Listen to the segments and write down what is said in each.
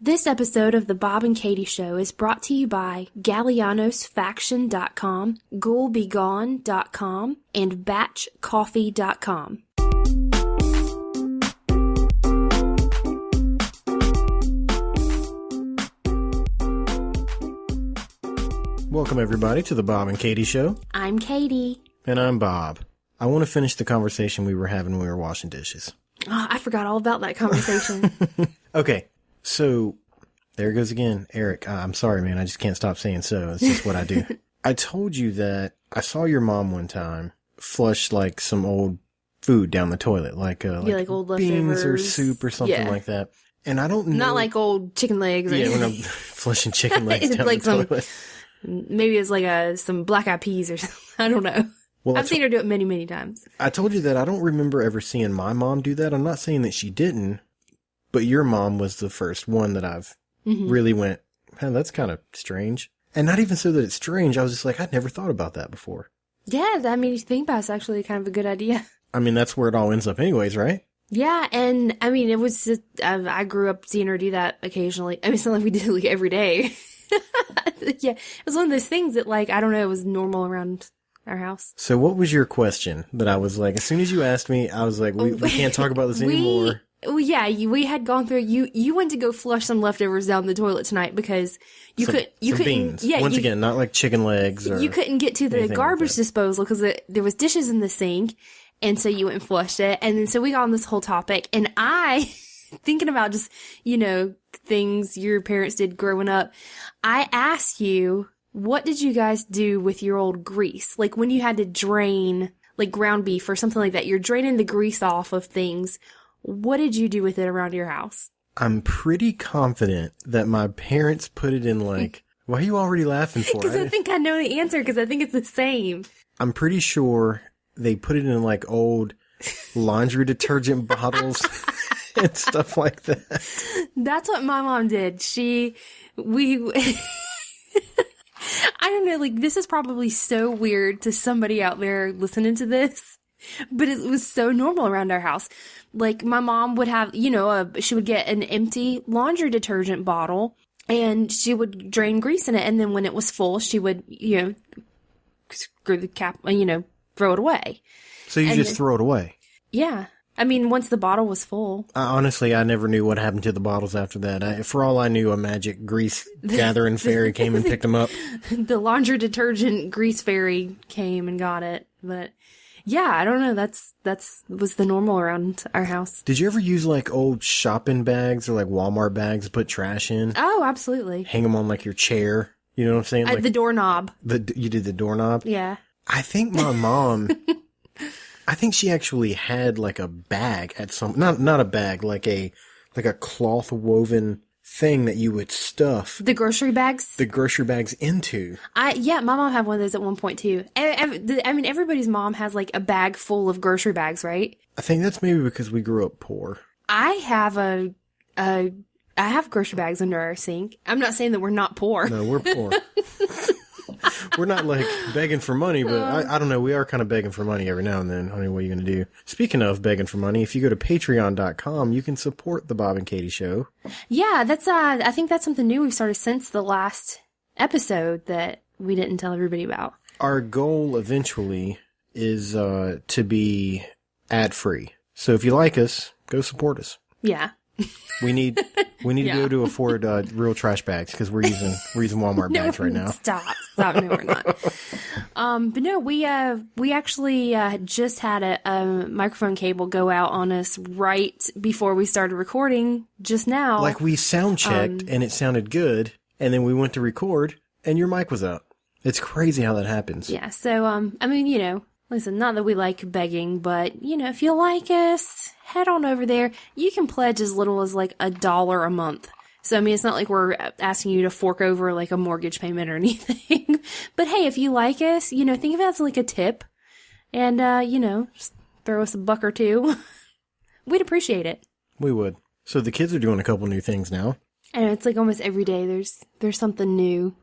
This episode of The Bob and Katie Show is brought to you by GallianosFaction.com, GhoulBeGone.com, and BatchCoffee.com. Welcome, everybody, to The Bob and Katie Show. I'm Katie. And I'm Bob. I want to finish the conversation we were having when we were washing dishes. Oh, I forgot all about that conversation. Okay, so there goes again, Eric. I'm sorry, man. I just can't stop saying so. It's just what I do. I told you that I saw your mom one time flush like some old food down the toilet, like old beans or leftovers. soup or something like that. And I don't know. Not like old chicken legs. Or yeah, when I'm flushing chicken legs down like the toilet. Maybe it's like some black eyed peas or something. I don't know. Well, I've seen her do it many, many times. I told you that I don't remember ever seeing my mom do that. I'm not saying that she didn't, but your mom was the first one that I've really went, man, that's kind of strange. And not even so that it's strange. I was just like, I'd never thought about that before. Yeah, I mean, if you think about it, it's actually kind of a good idea. I mean, that's where it all ends up anyways, right? Yeah, and I mean, it was just, I grew up seeing her do that occasionally. I mean, it's not like we did it like every day. Yeah, it was one of those things that, like, I don't know, it was normal around our house. So what was your question that I was like, as soon as you asked me, I was like, we can't talk about this anymore. Yeah, we had gone through, you went to go flush some leftovers down the toilet tonight because you couldn't, beans. Yeah, Once again, not like chicken legs or you couldn't get to the garbage disposal because there was dishes in the sink. And so you went and flushed it. And then so we got on this whole topic and I, thinking about just, things your parents did growing up, I asked you, what did you guys do with your old grease? Like when you had to drain, like ground beef or something like that, you're draining the grease off of things. What did you do with it around your house? I'm pretty confident that my parents put it in like, why are you already laughing for? Because I think I know the answer because I think it's the same. I'm pretty sure they put it in like old laundry detergent bottles and stuff like that. That's what my mom did. I don't know, like, this is probably so weird to somebody out there listening to this, but it was so normal around our house. Like, my mom would have, she would get an empty laundry detergent bottle, and she would drain grease in it, and then when it was full, she would, screw the cap, throw it away. So you just throw it away? Yeah. I mean, once the bottle was full. Honestly, I never knew what happened to the bottles after that. For all I knew, a magic grease gathering fairy came and picked them up. The laundry detergent grease fairy came and got it. But yeah, I don't know. That's was the normal around our house. Did you ever use like old shopping bags or like Walmart bags to put trash in? Oh, absolutely. Hang them on like your chair. You know what I'm saying? Like the doorknob. You did the doorknob? Yeah. I think my mom... I think she actually had like a bag at some, not a bag, like a cloth woven thing that you would stuff. The grocery bags? The grocery bags into. Yeah, my mom had one of those at one point too. I mean, everybody's mom has like a bag full of grocery bags, right? I think that's maybe because we grew up poor. I have I have grocery bags under our sink. I'm not saying that we're not poor. No, we're poor. We're not like begging for money, but I don't know. We are kind of begging for money every now and then. I mean, what are you going to do? Speaking of begging for money, if you go to patreon.com, you can support the Bob and Katie Show. Yeah, that's, I think that's something new we've started since the last episode that we didn't tell everybody about. Our goal eventually is, to be ad free. So if you like us, go support us. Yeah. We need to be able to afford real trash bags because we're using Walmart bags right now. Stop. No, we're not. But no, we actually just had a microphone cable go out on us right before we started recording just now. Like we sound checked and it sounded good, and then we went to record and your mic was out. It's crazy how that happens. Yeah. So I mean, listen, not that we like begging, but if you like us, head on over there. You can pledge as little as like $1 a month. So, I mean, it's not like we're asking you to fork over like a mortgage payment or anything. But hey, if you like us, think of it as like a tip. And, just throw us $1 or $2. We'd appreciate it. We would. So the kids are doing a couple new things now. I know, it's like almost every day there's something new.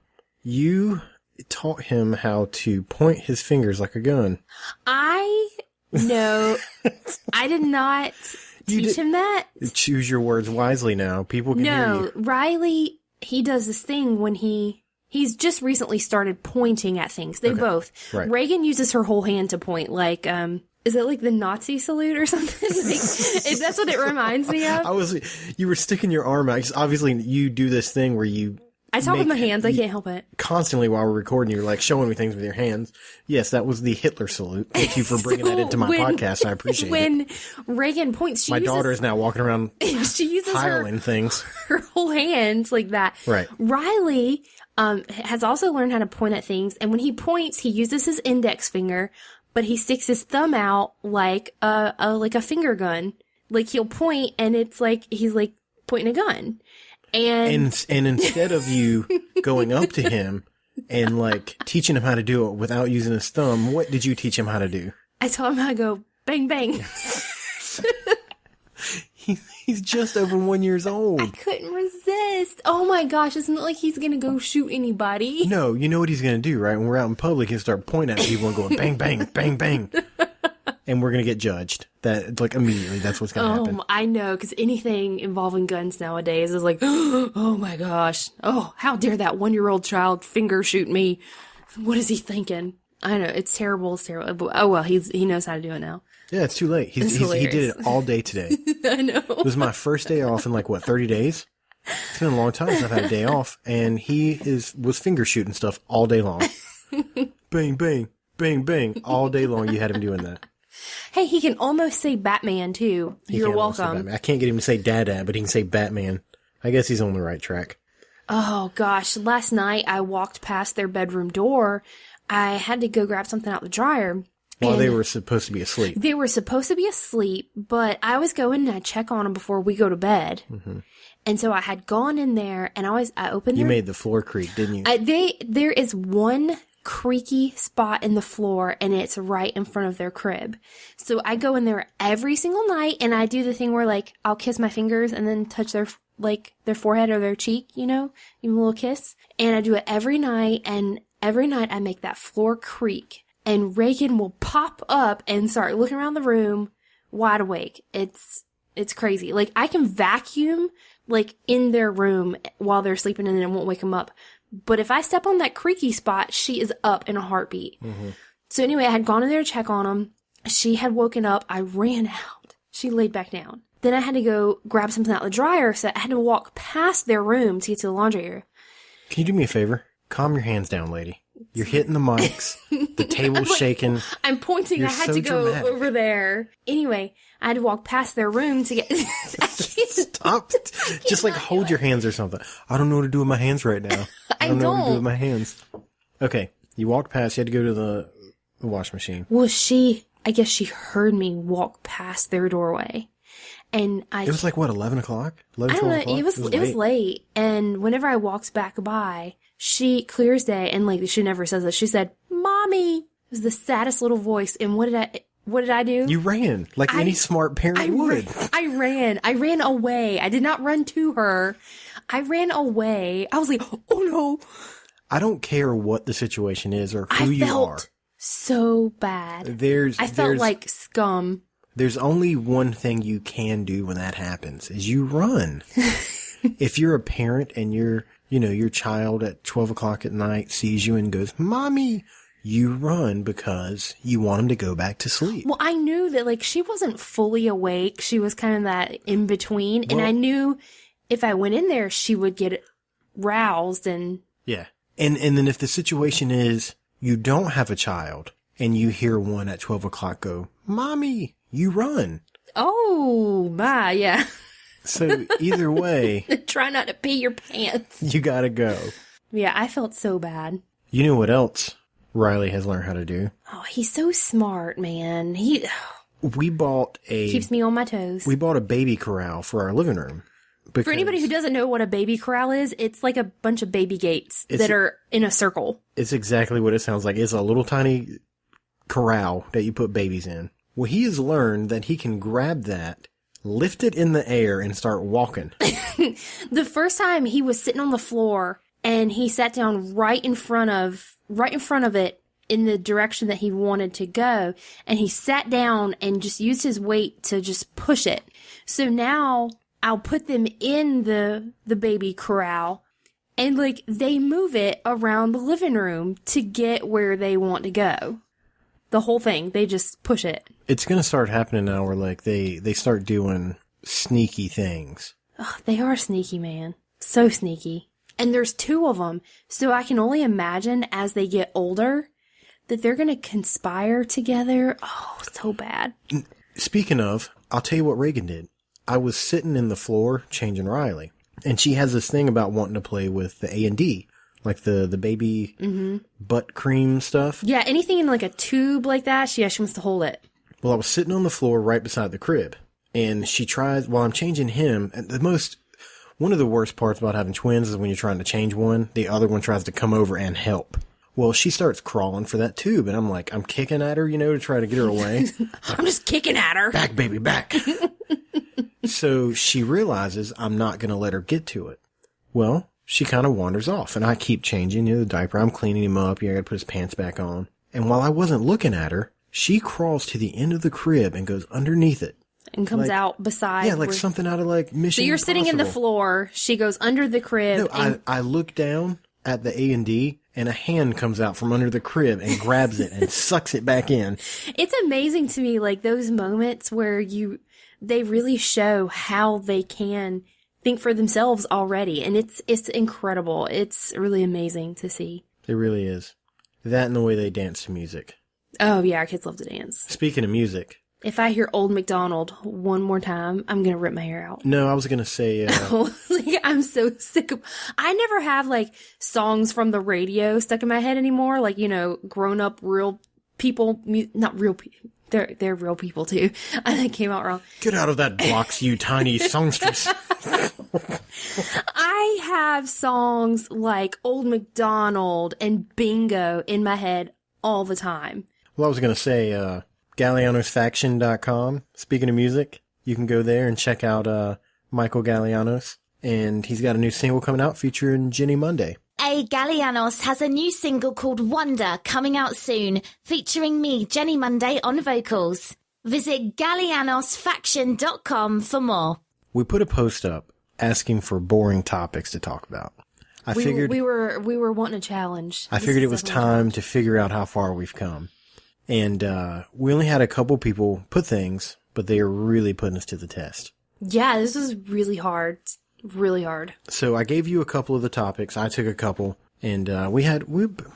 You taught him how to point his fingers like a gun. No, I did not teach him that. Choose your words wisely now. People can hear you. Riley, he does this thing when he's just recently started pointing at things. They both. Right. Reagan uses her whole hand to point, like, is it like the Nazi salute or something? That's what it reminds me of. You were sticking your arm out. 'Cause obviously, you do this thing where I talk with my hands. I can't help it. Constantly while we're recording, you're like showing me things with your hands. Yes, that was the Hitler salute. Thank you for bringing that into my podcast. I appreciate it. When Reagan points, my daughter is now walking around she uses piling things. Her whole hands like that. Right. Riley has also learned how to point at things, and when he points, he uses his index finger, but he sticks his thumb out like a finger gun. Like he'll point, and it's like he's like pointing a gun. And instead of you going up to him and like teaching him how to do it without using his thumb, what did you teach him how to do? I taught him how to go bang bang. He's just over 1 year old. I couldn't resist. Oh my gosh, it's not like he's gonna go shoot anybody. No, you know what he's gonna do, right? When we're out in public, he'll start pointing at people and going bang bang bang bang. And we're going to get judged. That like immediately, that's what's going to happen. I know, because anything involving guns nowadays is like, oh my gosh. Oh, how dare that 1-year-old child finger shoot me? What is he thinking? I know, it's terrible. It's terrible. Oh well, he knows how to do it now. Yeah, it's too late. He did it all day today. I know. It was my first day off in like, 30 days? It's been a long time since I've had a day off. And he was finger shooting stuff all day long. Bang, bang, bang, bang. All day long you had him doing that. Hey, he can almost say Batman, too. You're welcome. I can't get him to say Dada, but he can say Batman. I guess he's on the right track. Oh, gosh. Last night, I walked past their bedroom door. I had to go grab something out the dryer. While they were supposed to be asleep. They were supposed to be asleep, but I was going and I check on them before we go to bed. Mm-hmm. And so I had gone in there, and I opened You made the floor creak, didn't you? There is one creaky spot in the floor, and it's right in front of their crib. So I go in there every single night, and I do the thing where like I'll kiss my fingers and then touch their forehead or their cheek, even a little kiss. And I do it every night, and every night I make that floor creak, and Reagan will pop up and start looking around the room wide awake. It's crazy. Like I can vacuum like in their room while they're sleeping, and it won't wake them up. But if I step on that creaky spot, she is up in a heartbeat. Mm-hmm. So anyway, I had gone in there to check on them. She had woken up. I ran out. She laid back down. Then I had to go grab something out of the dryer, so I had to walk past their room to get to the laundry area. Can you do me a favor? Calm your hands down, lady. You're hitting the mics. The table's shaking. I'm pointing. I had to go over there. Anyway, I had to walk past their room to get... Stop. Just like hold your hands or something. I don't know what to do with my hands right now. I don't know what to do with my hands. Okay. You walked past. You had to go to the wash machine. Well, I guess she heard me walk past their doorway. And it was like, what, 11 o'clock? 11, I don't know. It was late. And whenever I walked back by, she, clear as day, and like, she never says this, she said, "Mommy." It was the saddest little voice. And what did I do? You ran, like any smart parent would. I ran away. I did not run to her. I ran away. I was like, oh no. I don't care what the situation is or who you are. I felt so bad. I felt like scum. There's only one thing you can do when that happens, is you run. If you're a parent and your child at 12 o'clock at night sees you and goes, "Mommy," you run because you want him to go back to sleep. Well, I knew that like she wasn't fully awake. She was kind of that in between. And I knew if I went in there, she would get roused and. Yeah. And then if the situation is you don't have a child and you hear one at 12 o'clock go, "Mommy," you run. Oh, my, yeah. So either way. Try not to pee your pants. You gotta go. Yeah, I felt so bad. You know what else Riley has learned how to do? Oh, he's so smart, man. Keeps me on my toes. We bought a baby corral for our living room. For anybody who doesn't know what a baby corral is, it's like a bunch of baby gates that are in a circle. It's exactly what it sounds like. It's a little tiny corral that you put babies in. Well, he has learned that he can grab that, lift it in the air, and start walking. The first time he was sitting on the floor, and he sat down right in front of it, in the direction that he wanted to go. And he sat down and just used his weight to just push it. So now I'll put them in the baby corral, and like they move it around the living room to get where they want to go. The whole thing, they just push it. It's going to start happening now where like they start doing sneaky things. Oh, they are sneaky, man. So sneaky. And there's 2 of them. So I can only imagine as they get older that they're going to conspire together. Oh, so bad. Speaking of, I'll tell you what Reagan did. I was sitting in the floor changing Riley, and she has this thing about wanting to play with the A&D, like the baby butt cream stuff. Yeah, anything in like a tube like that, she wants to hold it. Well, I was sitting on the floor right beside the crib, and she tries, while I'm changing him, and one of the worst parts about having twins is when you're trying to change one, the other one tries to come over and help. Well, she starts crawling for that tube, and I'm kicking at her, to try to get her away. I'm just kicking at her. Back, baby, back. So she realizes I'm not going to let her get to it. Well, she kind of wanders off, and I keep changing the diaper. I'm cleaning him up. I got to put his pants back on. And while I wasn't looking at her, she crawls to the end of the crib and goes underneath it. And comes out beside. Yeah, like something out of like Mission So you're Impossible. sitting in the floor. She goes under the crib. No, I look down at the A&D, and a hand comes out from under the crib and grabs it and sucks it back in. It's amazing to me, like those moments where they really show how they can think for themselves already. And it's incredible. It's really amazing to see. It really is. That and the way they dance to music. Oh, yeah, our kids love to dance. Speaking of music. If I hear Old MacDonald one more time, I'm going to rip my hair out. No, I was going to say... like, I'm so sick of... I never have, like, songs from the radio stuck in my head anymore. Like, grown-up real people... Not real people. They're real people, too. I think came out wrong. Get out of that box, you tiny songstress. I have songs like Old MacDonald and Bingo in my head all the time. Well, I was going to say... GallianosFaction.com. Speaking of music, you can go there and check out Michael Gallianos. And he's got a new single coming out featuring Jenny Monday. A Gallianos has a new single called Wonder coming out soon, featuring me, Jenny Monday, on vocals. Visit GallianosFaction.com for more. We put a post up asking for boring topics to talk about. I figured we were wanting a challenge. I figured it was time to figure out how far we've come. And we only had a couple people put things, but they are really putting us to the test. Yeah, this was really hard. Really hard. So I gave you a couple of the topics. I took a couple. And we had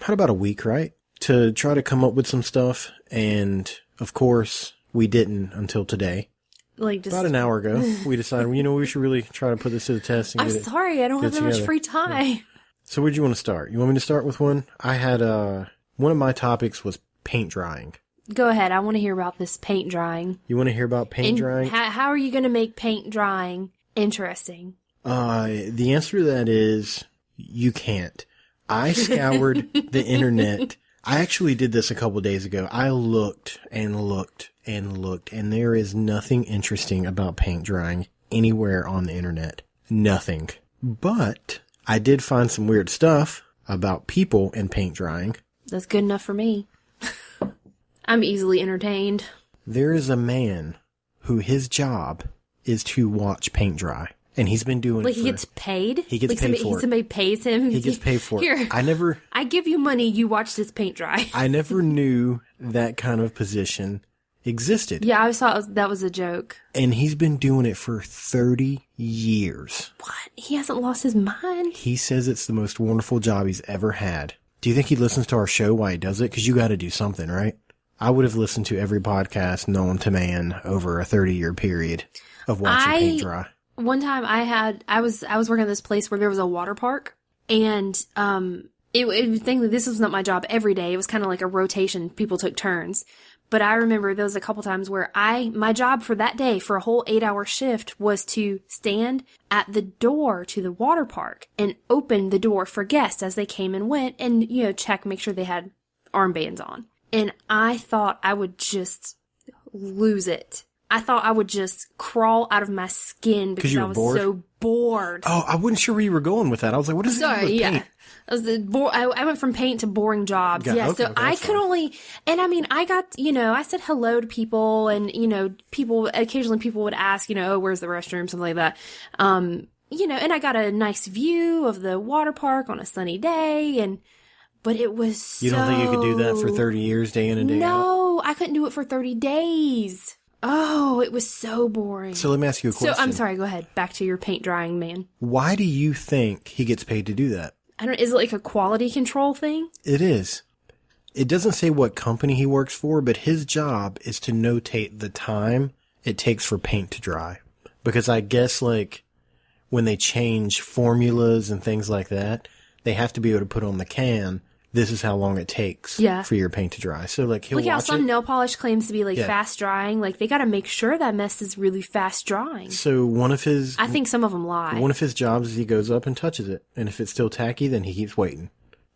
about a week, right? To try to come up with some stuff. And, of course, we didn't until today. Like just about an hour ago. We decided, we should really try to put this to the test. And I'm sorry, I don't have that much free time. Yeah. So where'd you want to start? You want me to start with one? I had, one of my topics was paint drying. Go ahead. I want to hear about this paint drying. You want to hear about paint drying? How are you going to make paint drying interesting? The answer to that is you can't. I scoured the internet. I actually did this a couple of days ago. I looked and looked and looked, and there is nothing interesting about paint drying anywhere on the internet. Nothing. But I did find some weird stuff about people and paint drying. That's good enough for me. I'm easily entertained. There is a man who his job is to watch paint dry. And he's been doing he gets paid? He gets paid for it. Somebody pays him? He gets paid for it. Here, I give you money, you watch this paint dry. I never knew that kind of position existed. Yeah, I thought that was a joke. And he's been doing it for 30 years. What? He hasn't lost his mind? He says it's the most wonderful job he's ever had. Do you think he listens to our show while he does it? Because you got to do something, right? I would have listened to every podcast known to man over a 30-year period of watching paint dry. One time I was working at this place where there was a water park, and this was not my job every day. It was kind of like a rotation. People took turns. But I remember there was a couple times where my job for that day, for a whole 8-hour shift, was to stand at the door to the water park and open the door for guests as they came and went, and check, make sure they had armbands on. And I thought I would just lose it. I thought I would just crawl out of my skin because you I were was bored? so bored. Oh, I wasn't sure where you were going with that. I was like, what is it Sorry, with yeah. paint? I went from paint to boring jobs. Yeah, Yeah, okay, so okay, I that's could fine. only, and I mean, I got, I said hello to people, and, occasionally people would ask, oh, where's the restroom, something like that. And I got a nice view of the water park on a sunny day, but it was You don't think you could do that for 30 years, day in and day out? No, I couldn't do it for 30 days. Oh, it was so boring. So let me ask you a question. So, I'm sorry, go ahead. Back to your paint drying man. Why do you think he gets paid to do that? Is it like a quality control thing? It is. It doesn't say what company he works for, but his job is to notate the time it takes for paint to dry. Because I guess, like, when they change formulas and things like that, they have to be able to put on the can, this is how long it takes for your paint to dry. So, like, he'll Look how watch some it. nail polish claims to be, like, Yeah. fast drying. Like, they gotta make sure that mess is really fast drying. So one of his I think some of them lie. jobs is he goes up and touches it. And if it's still tacky, then he keeps waiting.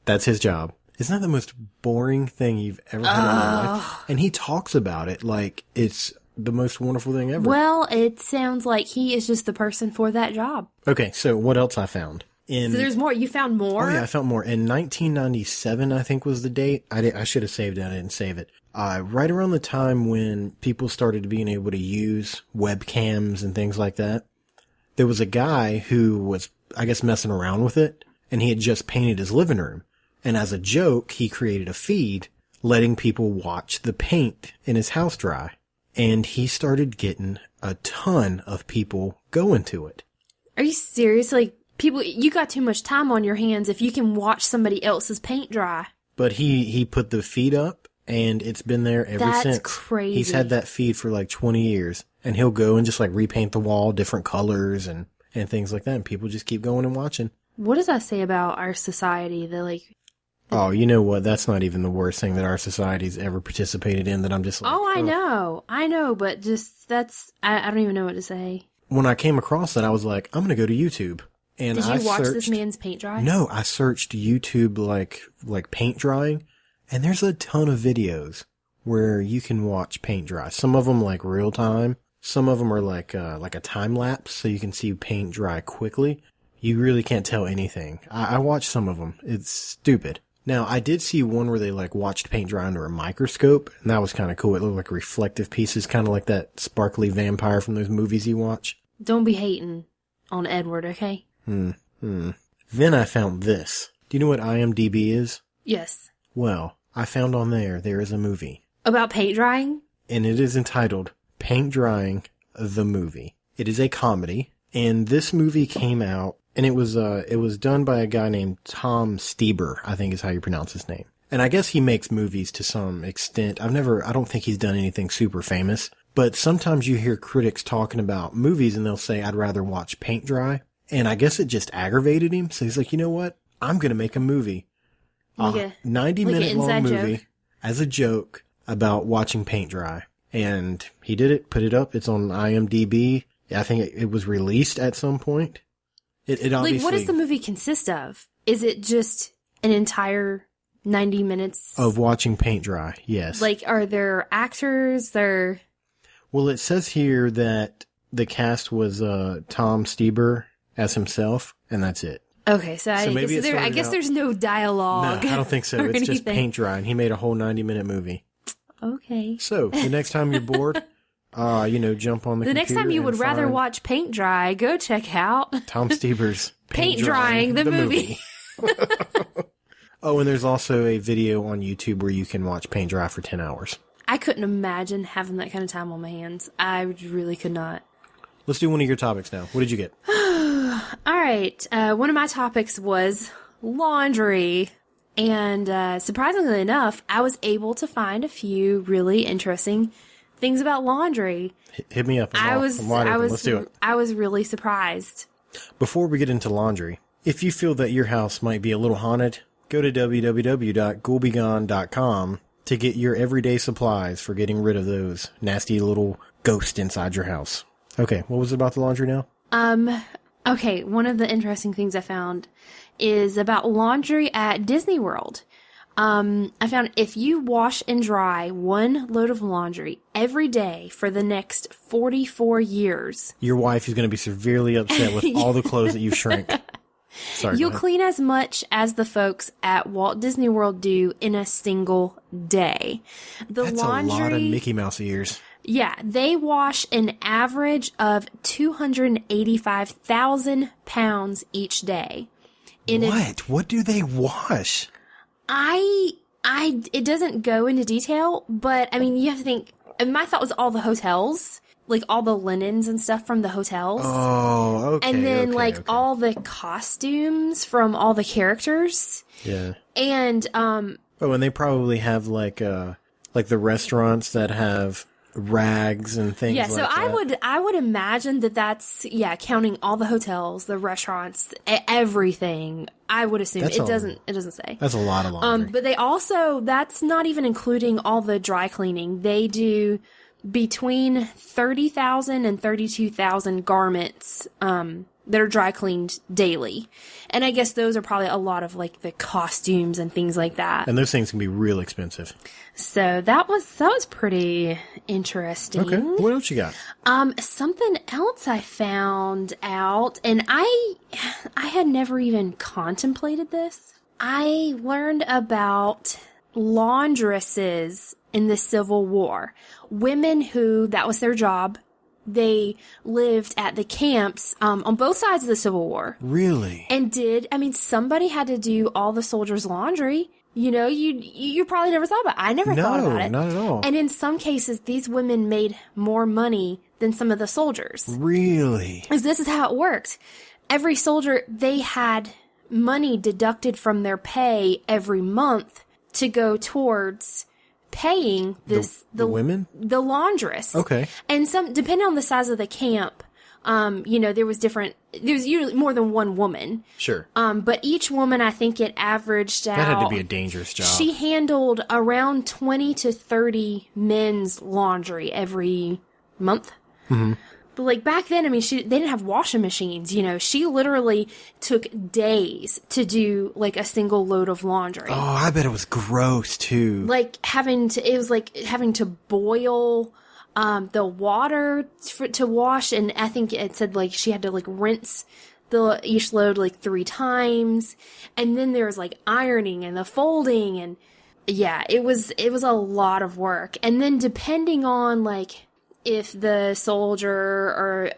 That's his job. Isn't that the most boring thing you've ever had in your life? And he talks about it like it's the most wonderful thing ever. Well, it sounds like he is just the person for that job. Okay, so what else I found? So there's more. You found more? Oh yeah, I found more. In 1997, I think was the date. I should have saved it. I didn't save it. Right around the time when people started being able to use webcams and things like that, there was a guy who was, I guess, messing around with it, and he had just painted his living room. And as a joke, he created a feed letting people watch the paint in his house dry. And he started getting a ton of people going to it. Are you serious? Like, people, you got too much time on your hands if you can watch somebody else's paint dry. But he put the feed up, and it's been there ever That's since. crazy. He's had that feed for like 20 years, and he'll go and just like repaint the wall, different colors and things like that. And people just keep going and watching. What does that say about our society? That, like, Oh, you know what? That's not even the worst thing that our society's ever participated in that I'm just like, oh, I know, but just, I don't even know what to say. When I came across that, I was like, I'm going to go to YouTube. And Did you watch this searched- man's paint dry? No, I searched YouTube like paint drying, and there's a ton of videos where you can watch paint dry. Some of them like real time. Some of them are like a time lapse, so you can see paint dry quickly. You really can't tell anything. I watched some of them. It's stupid. Now, I did see one where they like watched paint dry under a microscope, and that was kind of cool. It looked like reflective pieces, kind of like that sparkly vampire from those movies you watch. Don't be hating on Edward, okay? Then I found this. Do you know what IMDb is? Yes. Well, I found on there is a movie, About paint drying? and it is entitled Paint Drying, the Movie. It is a comedy, and this movie came out, and it was done by a guy named Tom Stieber, I think is how you pronounce his name. And I guess he makes movies to some extent. I don't think he's done anything super famous, but sometimes you hear critics talking about movies and they'll say, I'd rather watch paint dry. And I guess it just aggravated him. So he's like, you know what? I'm going to make a movie. Like A a 90-minute long inside movie joke. as a joke about watching paint dry. And he did it, put it up. It's on IMDb. I think it was released at some point. It obviously... Like, what does the movie consist of? Is it just an entire 90 minutes? Of watching paint dry, yes. Like, are there actors? Well, it says here that the cast was Tom Stieber as himself, and that's it. Okay, so I maybe it guess, started out- there's no dialogue. No, I don't think so. or It's just anything. paint dry, and he made a whole 90-minute movie. Okay. So, the next time you're bored, jump on the The next computer time you and would rather find watch paint dry, go check out Tom Stieber's Paint Drying, the movie. Oh, and there's also a video on YouTube where you can watch paint dry for 10 hours. I couldn't imagine having that kind of time on my hands. I really could not. Let's do one of your topics now. What did you get? All right. One of my topics was laundry. And surprisingly enough, I was able to find a few really interesting things about laundry. Hit me up. I'm wide open. Let's do it. I was really surprised. Before we get into laundry, if you feel that your house might be a little haunted, go to www.ghouldbegone.com to get your everyday supplies for getting rid of those nasty little ghosts inside your house. Okay, what was it about the laundry now? Okay, one of the interesting things I found is about laundry at Disney World. I found if you wash and dry 1 load of laundry every day for the next 44 years, Your wife is going to be severely upset with all the clothes that you've shrank. Sorry. you'll go ahead. clean as much as the folks at Walt Disney World do in a single day. The That's laundry, a lot of Mickey Mouse ears. yeah, they wash an average of 285,000 pounds each day. What do they wash? It doesn't go into detail, but I mean, you have to think, and my thought was all the hotels, like all the linens and stuff from the hotels. Oh, okay. And then okay. all the costumes from all the characters. Yeah. And, Oh, and they probably have like the restaurants that have rags and things yeah, like so that. I would imagine that that's, yeah, counting all the hotels, the restaurants, everything. I would assume That's it all- doesn't say. That's a lot of laundry. But they also, that's not even including all the dry cleaning. They do between 30,000 and 32,000 garments, that are dry cleaned daily. And I guess those are probably a lot of like the costumes and things like that. And those things can be real expensive. So that was pretty interesting. Okay. What else you got? Something else I found out, and I had never even contemplated this. I learned about laundresses in the Civil War. Women who, that was their job. They lived at the camps on both sides of the Civil War. Really? And somebody had to do all the soldiers' laundry. You know, you probably never thought about it. I never thought about it. No, not at all. And in some cases, these women made more money than some of the soldiers. Really? Because this is how it worked. Every soldier, they had money deducted from their pay every month to go towards paying the women? the laundress. Okay. And depending on the size of the camp, there was usually more than one woman. Sure. But each woman, I think it averaged out. That had to be a dangerous job. She handled around 20 to 30 men's laundry every month. Mm-hmm. But like back then, they didn't have washing machines, she literally took days to do like a single load of laundry. Oh, I bet it was gross too. It was like having to boil the water to wash, and I think it said like she had to like rinse each load like 3 times, and then there was like ironing and the folding, and yeah, it was a lot of work. And then depending on like if the soldier or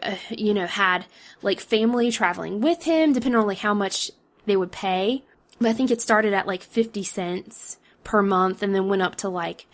had like family traveling with him, depending on like how much they would pay, but I think it started at like 50 cents per month and then went up to like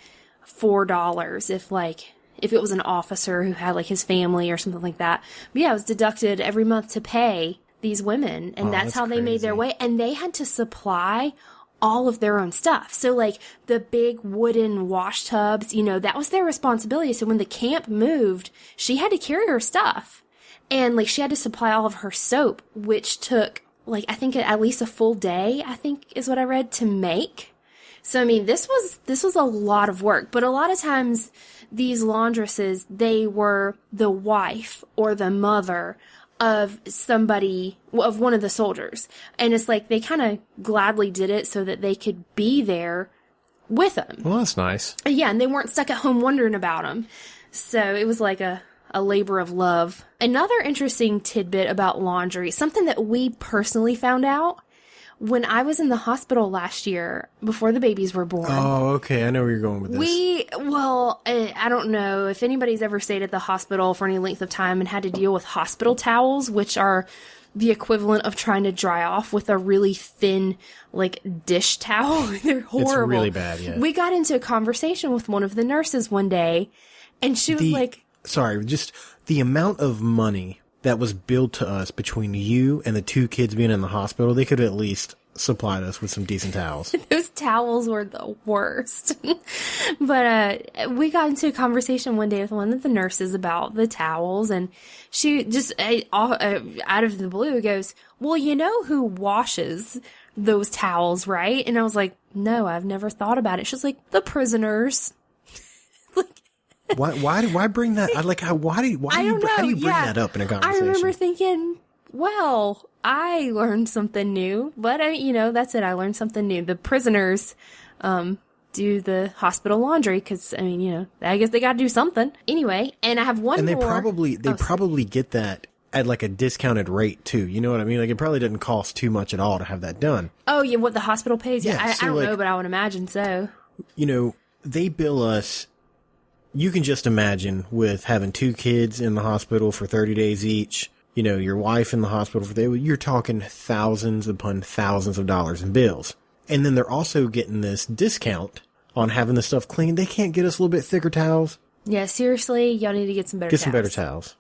$4 if it was an officer who had like his family or something like that. But yeah, it was deducted every month to pay these women, and that's how they made their way. And they had to supply all of their own stuff. So like the big wooden wash tubs, that was their responsibility. So when the camp moved, she had to carry her stuff, and like she had to supply all of her soap, which took like, I think at least a full day, I think is what I read, to make. So this was a lot of work, but a lot of times these laundresses, they were the wife or the mother of one of the soldiers. And it's like they kind of gladly did it so that they could be there with them. Well, that's nice. Yeah, and they weren't stuck at home wondering about them. So it was like a labor of love. Another interesting tidbit about laundry, something that we personally found out when I was in the hospital last year before the babies were born. Oh, okay. I know where you're going with this. I don't know if anybody's ever stayed at the hospital for any length of time and had to deal with hospital towels, which are the equivalent of trying to dry off with a really thin, like, dish towel. They're horrible. It's really bad, yeah. We got into a conversation with one of the nurses one day, and she was like... Sorry, just the amount of money that was billed to us between you and the 2 kids being in the hospital, they could at least supplied us with some decent towels. Those towels were the worst. But we got into a conversation one day with one of the nurses about the towels, and she just out of the blue goes, "Well, you know who washes those towels, right?" And I was like, "No, I've never thought about it." She's like, "The prisoners." Why bring that? How do you bring that up in a conversation? I remember thinking, Well, I learned something new, but that's it. I learned something new. The prisoners, do the hospital laundry because, I guess they got to do something. Anyway, and I have one And more. they probably get that at like a discounted rate too. You know what I mean? Like it probably doesn't cost too much at all to have that done. Oh, yeah, what the hospital pays? Yeah, Yeah, I don't know, but I would imagine so. They bill us. You can just imagine with having 2 kids in the hospital for 30 days each, your wife in the hospital you're talking thousands upon thousands of dollars in bills. And then they're also getting this discount on having the stuff cleaned. They can't get us a little bit thicker towels. Yeah, seriously, y'all need to get some better Get towels. some better towels.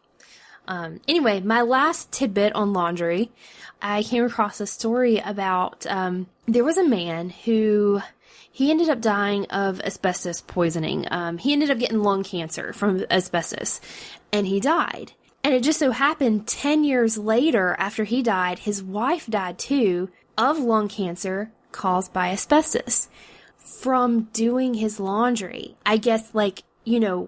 Anyway, my last tidbit on laundry, I came across a story about, there was a man who, he ended up dying of asbestos poisoning. He ended up getting lung cancer from asbestos, and he died. And it just so happened 10 years later after he died, his wife died too of lung cancer caused by asbestos from doing his laundry. I guess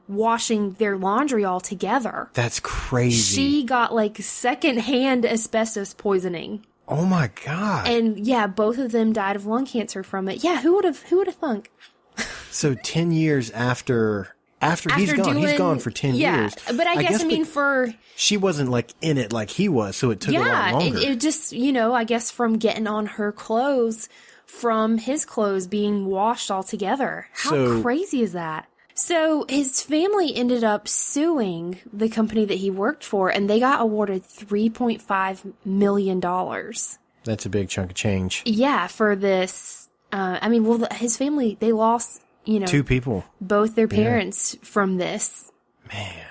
washing their laundry all together. That's crazy. She got secondhand asbestos poisoning. Oh my God. And yeah, both of them died of lung cancer from it. Yeah, who would have thunk? So 10 years after he's gone. He's gone for 10 years. But I guess she wasn't in it like he was, so it took a lot longer. It just, I guess from getting on her clothes, from his clothes being washed all together. How crazy is that? So his family ended up suing the company that he worked for, and they got awarded $3.5 million. That's a big chunk of change. Yeah, for this. His family, they lost, 2 people. Both their parents from this. Man.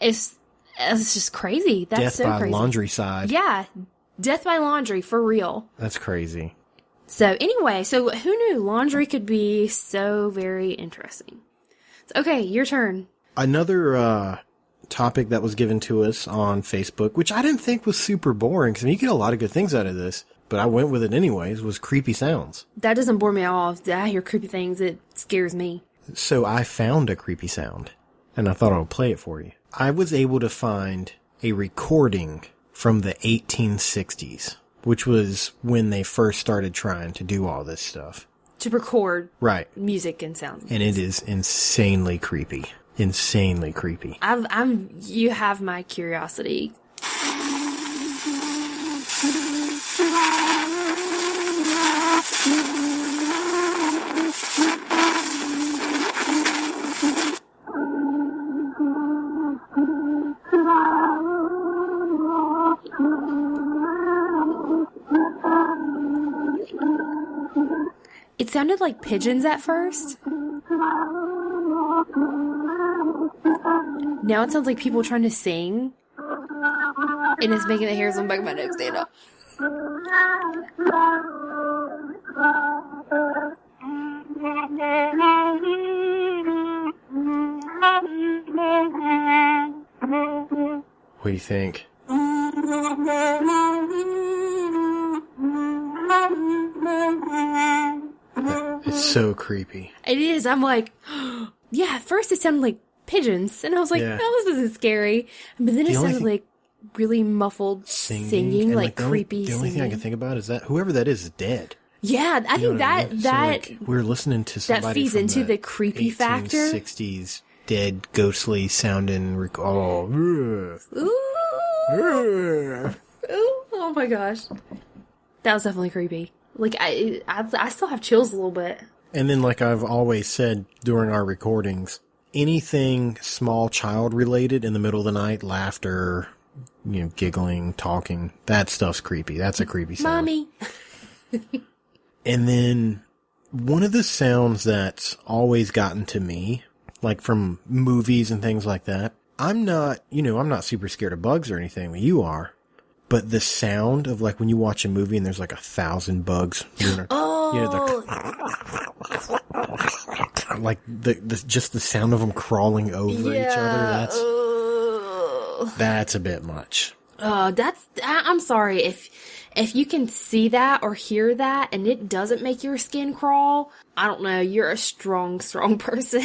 It's just crazy. That's Death so by crazy. laundry side. Yeah. Death by laundry, for real. That's crazy. So anyway, who knew laundry could be so very interesting? Okay, your turn. Another topic that was given to us on Facebook, which I didn't think was super boring, because you get a lot of good things out of this, but I went with it anyways, was creepy sounds. That doesn't bore me at all. I hear creepy things. It scares me. So I found a creepy sound, and I thought I would play it for you. I was able to find a recording from the 1860s, which was when they first started trying to do all this stuff. To record right music and sound. And it is insanely creepy. Insanely creepy. You have my curiosity. It sounded like pigeons at first. Now it sounds like people trying to sing. And it's making the hairs on the back of my neck stand up. What do you think? It's so creepy. It is. I'm like, yeah, at first it sounded like pigeons. And I was like, no, this isn't scary. But then it sounded like really muffled singing like creepy singing. The only thing I can think about is that whoever that is dead. Yeah, I think that So, we're listening to somebody that feeds from into the creepy factor. 1860s dead, ghostly sounding. Ooh. Ooh, oh my gosh. That was definitely creepy. Like, I still have chills a little bit. And then, like I've always said during our recordings, anything small child related in the middle of the night, laughter, giggling, talking, that stuff's creepy. That's a creepy sound. Mommy. And then one of the sounds that's always gotten to me, like from movies and things like that, I'm not super scared of bugs or anything, but you are. But the sound of like when you watch a movie and there's like 1,000 bugs, like just the sound of them crawling over each other. That's a bit much. I'm sorry if you can see that or hear that and it doesn't make your skin crawl. I don't know. You're a strong person.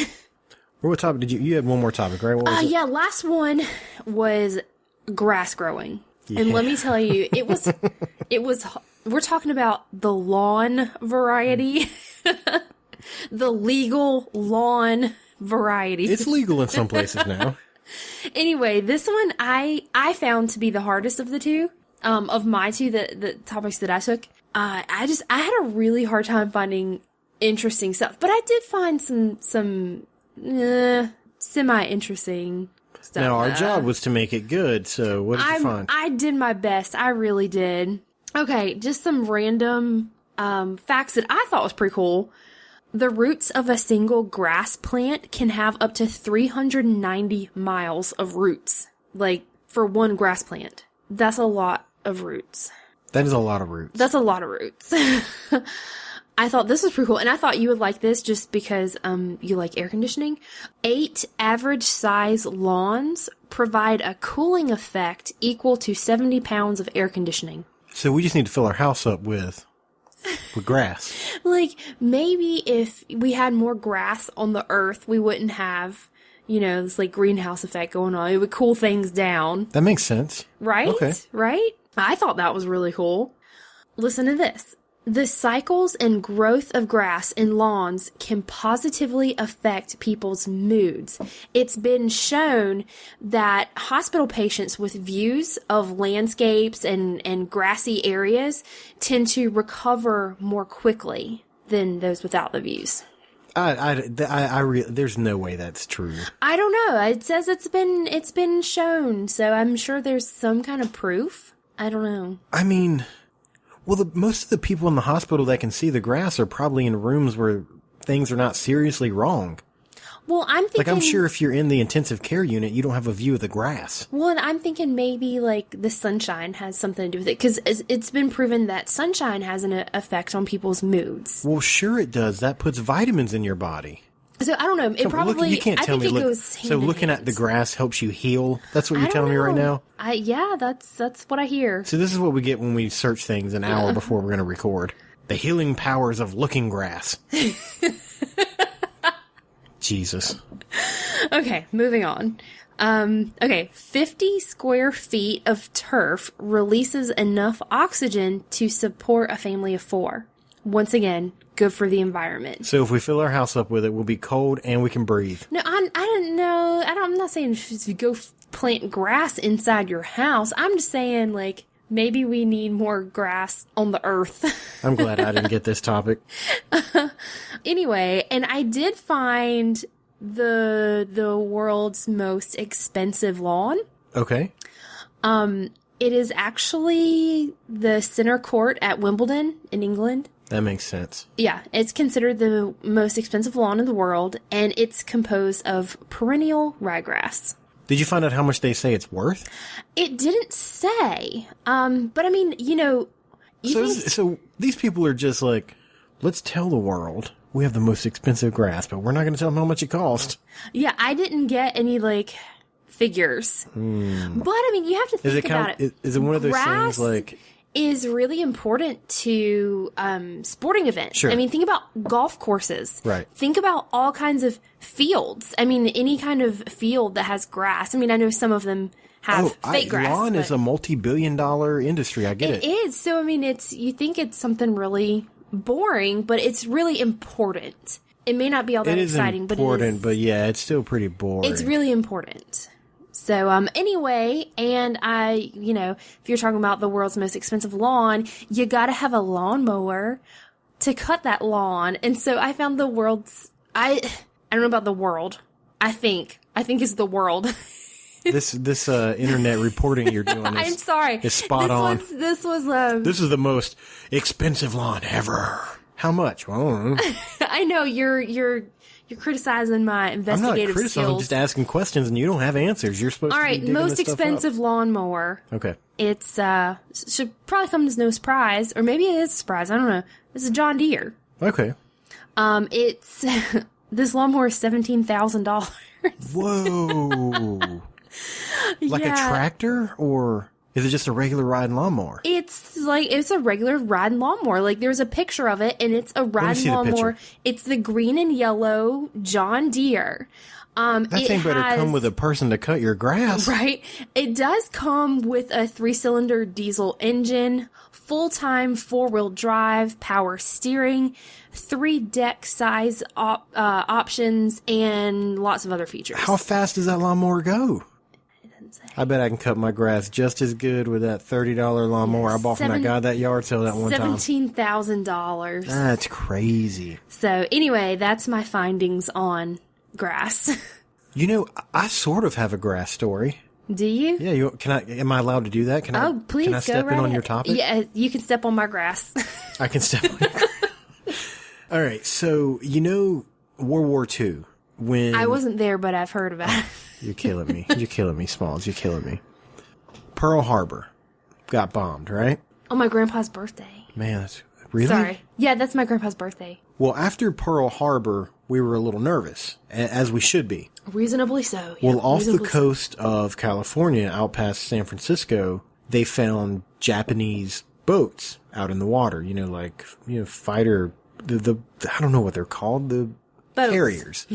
What topic did you had one more topic, right? What was it? Yeah, last one was grass growing. And let me tell you, it was, we're talking about the lawn variety, the legal lawn variety. It's legal in some places now. Anyway, this one I found to be the hardest of the two, of my two, the topics that I took. I had a really hard time finding interesting stuff, but I did find some semi-interesting stuff. Now, our job was to make it good, so what did you find? I did my best. I really did. Okay, just some random facts that I thought was pretty cool. The roots of a single grass plant can have up to 390 miles of roots, like, for one grass plant. That's a lot of roots. That is a lot of roots. That's a lot of roots. I thought this was pretty cool, and I thought you would like this just because you like air conditioning. 8 average size lawns provide a cooling effect equal to 70 pounds of air conditioning. So we just need to fill our house up with grass. Like, maybe if we had more grass on the earth, we wouldn't have, this like greenhouse effect going on. It would cool things down. That makes sense. Right? Okay. Right? I thought that was really cool. Listen to this. The cycles and growth of grass in lawns can positively affect people's moods. It's been shown that hospital patients with views of landscapes and grassy areas tend to recover more quickly than those without the views. There's no way that's true. I don't know. It says it's been shown, so I'm sure there's some kind of proof. I don't know. I mean, well, most of the people in the hospital that can see the grass are probably in rooms where things are not seriously wrong. Well, I'm thinking... Like, I'm sure if you're in the intensive care unit, you don't have a view of the grass. Well, and I'm thinking maybe, like, the sunshine has something to do with it. Because it's been proven that sunshine has an effect on people's moods. Well, sure it does. That puts vitamins in your body. So, I don't know. It probably... Look, you can't tell me. Goes so looking at the grass helps you heal? That's what you're telling me right now? Yeah, that's what I hear. So this is what we get when we search things an hour before we're going to record. The healing powers of looking grass. Jesus. Okay, moving on. 50 square feet of turf releases enough oxygen to support a family of 4. Once again, good for the environment. So if we fill our house up with it, we'll be cold and we can breathe. No, I don't know. I'm not saying to go plant grass inside your house. I'm just saying, like, maybe we need more grass on the earth. I'm glad I didn't get this topic. Anyway, and I did find the world's most expensive lawn. Okay. It is actually the center court at Wimbledon in England. That makes sense. Yeah, it's considered the most expensive lawn in the world, and it's composed of perennial ryegrass. Did you find out how much they say it's worth? It didn't say. But I mean, So these people are just like, let's tell the world we have the most expensive grass, but we're not going to tell them how much it costs. Yeah, I didn't get any, like, figures. But, I mean, you have to think about it. Is it one of those things like... is really important to sporting events. Sure. I mean, think about golf courses. Right. Think about all kinds of fields. I mean, any kind of field that has grass. I mean, I know some of them have fake grass. Lawn is a multi-billion-dollar industry. I get it. It is. So, I mean, you think it's something really boring, but it's really important. It may not be all that exciting, but it is important. But yeah, it's still pretty boring. It's really important. So, anyway, and if you're talking about the world's most expensive lawn, you gotta have a lawnmower to cut that lawn. And so I found the world's, I don't know about the world. I think it's the world. This internet reporting you're doing I'm sorry. is spot on. This was This is the most expensive lawn ever. How much? Well, I don't know. I know you're criticizing my investigative I'm not criticizing. skills. I'm just asking questions, and you don't have answers. You're supposed all to be right, digging most this stuff expensive up. lawnmower. Okay. It's should probably come as no surprise, or maybe it is a surprise. I don't know. It's a John Deere. Okay. It's this lawnmower is $17,000. Whoa. Like a tractor, or is it just a regular riding lawnmower? It's a regular riding lawnmower. Like, there's a picture of it, and it's a riding lawnmower. It's the green and yellow John Deere. That thing better come with a person to cut your grass. Right? It does come with a 3-cylinder diesel engine, full-time 4-wheel drive, power steering, 3 deck size options, and lots of other features. How fast does that lawnmower go? I bet I can cut my grass just as good with that $30 lawnmower I bought from that guy at that yard sale that one time. $17,000. That's crazy. So anyway, that's my findings on grass. You know, I sort of have a grass story. Do you? Yeah, am I allowed to do that? Please can I go step right in on ahead. your topic? Yeah, you can step on my grass. I can step on your grass. All right, so you know World War II when I wasn't there, but I've heard about it. You're killing me. You're killing me, Smalls. You're killing me. Pearl Harbor got bombed, right? On my grandpa's birthday. Man, that's really? Sorry. Yeah, that's my grandpa's birthday. Well, after Pearl Harbor, we were a little nervous, as we should be. Reasonably so. Yeah, Well, off the reasonably so. coast of California, out past San Francisco, they found Japanese boats out in the water. You know, like fighter. The I don't know what they're called. The Boats. carriers.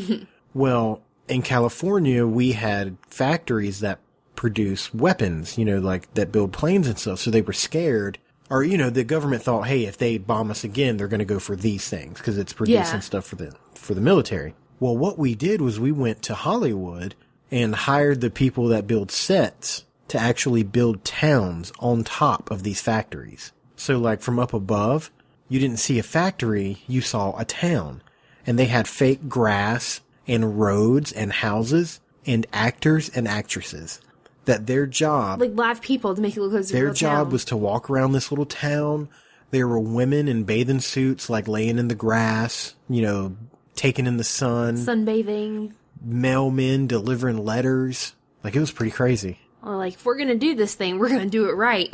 Well, in California, we had factories that produce weapons. You know, like that build planes and stuff. So they were scared. Or, the government thought, hey, if they bomb us again, they're going to go for these things because it's producing stuff for the military. Well, what we did was we went to Hollywood and hired the people that build sets to actually build towns on top of these factories. So, like, from up above, you didn't see a factory, you saw a town. And they had fake grass and roads and houses and actors and actresses. That their job, like live people to make it look like their job was to walk around this little town. There were women in bathing suits, like laying in the grass, taking in the sun. Sunbathing. Mailmen delivering letters. Like, it was pretty crazy. Or like, if we're going to do this thing, we're going to do it right.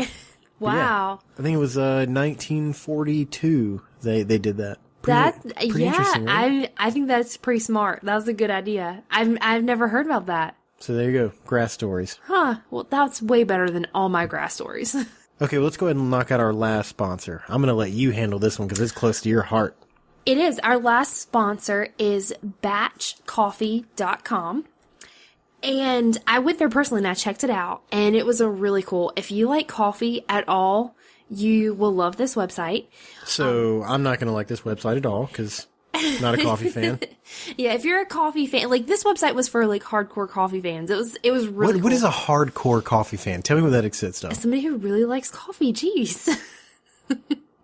Wow. Yeah. I think it was 1942 they did that. Pretty interesting, right? I think that's pretty smart. That was a good idea. I've never heard about that. So there you go. Grass stories. Huh. Well, that's way better than all my grass stories. Okay, well, let's go ahead and knock out our last sponsor. I'm going to let you handle this one because it's close to your heart. It is. Our last sponsor is batchcoffee.com. And I went there personally and I checked it out. And it was a really cool. If you like coffee at all, you will love this website. So I'm not going to like this website at all because I'm not a coffee fan. Yeah, if you're a coffee fan, like this website was for like hardcore coffee fans. It was really cool. What is a hardcore coffee fan? Tell me what that exists of. Somebody who really likes coffee. Jeez.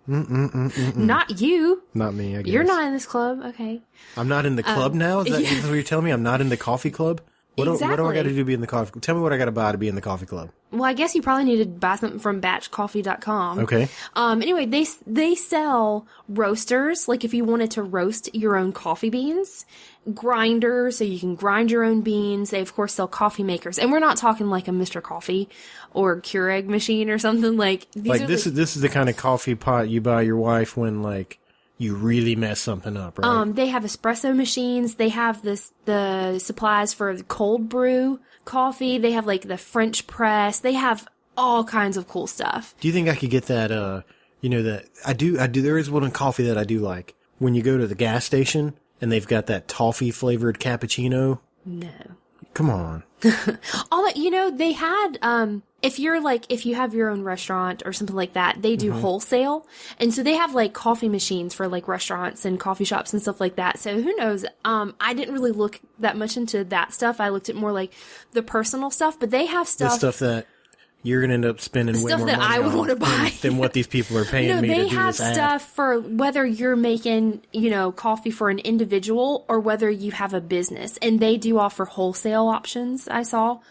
Not you. Not me, I guess. You're not in this club. Okay. I'm not in the club now? Is that what you're telling me? I'm not in the coffee club? What do I got to do to be in the coffee club? Tell me what I got to buy to be in the coffee club. Well, I guess you probably need to buy something from batchcoffee.com. Okay. Anyway, they sell roasters, like if you wanted to roast your own coffee beans, grinders, so you can grind your own beans. They, of course, sell coffee makers. And we're not talking like a Mr. Coffee or Keurig machine or something like... This is the kind of coffee pot you buy your wife when, like, you really mess something up, right? They have espresso machines. They have the supplies for the cold brew coffee. They have like the French press. They have all kinds of cool stuff. Do you think I could get that, that I do, there is one in coffee that I do like. When you go to the gas station and they've got that toffee flavored cappuccino. No. Come on. All that, they had, if you have your own restaurant or something like that, they do wholesale. And so they have like coffee machines for like restaurants and coffee shops and stuff like that. So who knows? I didn't really look that much into that stuff. I looked at more like the personal stuff, but they have stuff. The stuff that you're going to end up spending way more money I would want to buy than what these people are paying me to do this ad. They have stuff for whether you're making, coffee for an individual or whether you have a business. And they do offer wholesale options, I saw.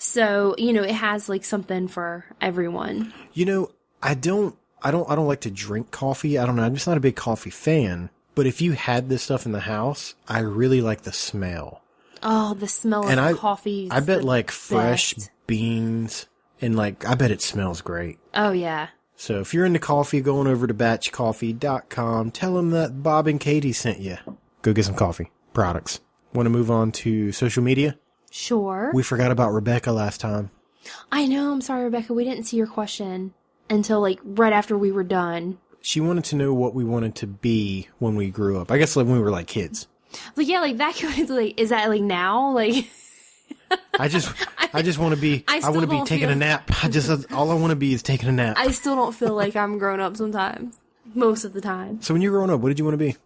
So, it has like something for everyone. I don't like to drink coffee. I don't know. I'm just not a big coffee fan. But if you had this stuff in the house, I really like the smell. Oh, the smell of coffee. I bet like fresh beans and like, I bet it smells great. Oh, yeah. So if you're into coffee, going over to batchcoffee.com, tell them that Bob and Katie sent you. Go get some coffee products. Want to move on to social media? Sure. We forgot about Rebecca last time. I know. I'm sorry, Rebecca. We didn't see your question until like right after we were done. She wanted to know what we wanted to be when we grew up. I guess like when we were like kids. Like, yeah, like that could, like, is that like now? Like, I just want to be, I still want to be don't taking a feel- nap. All I want to be is taking a nap. I still don't feel like I'm grown up sometimes. Most of the time. So when you were growing up, what did you want to be?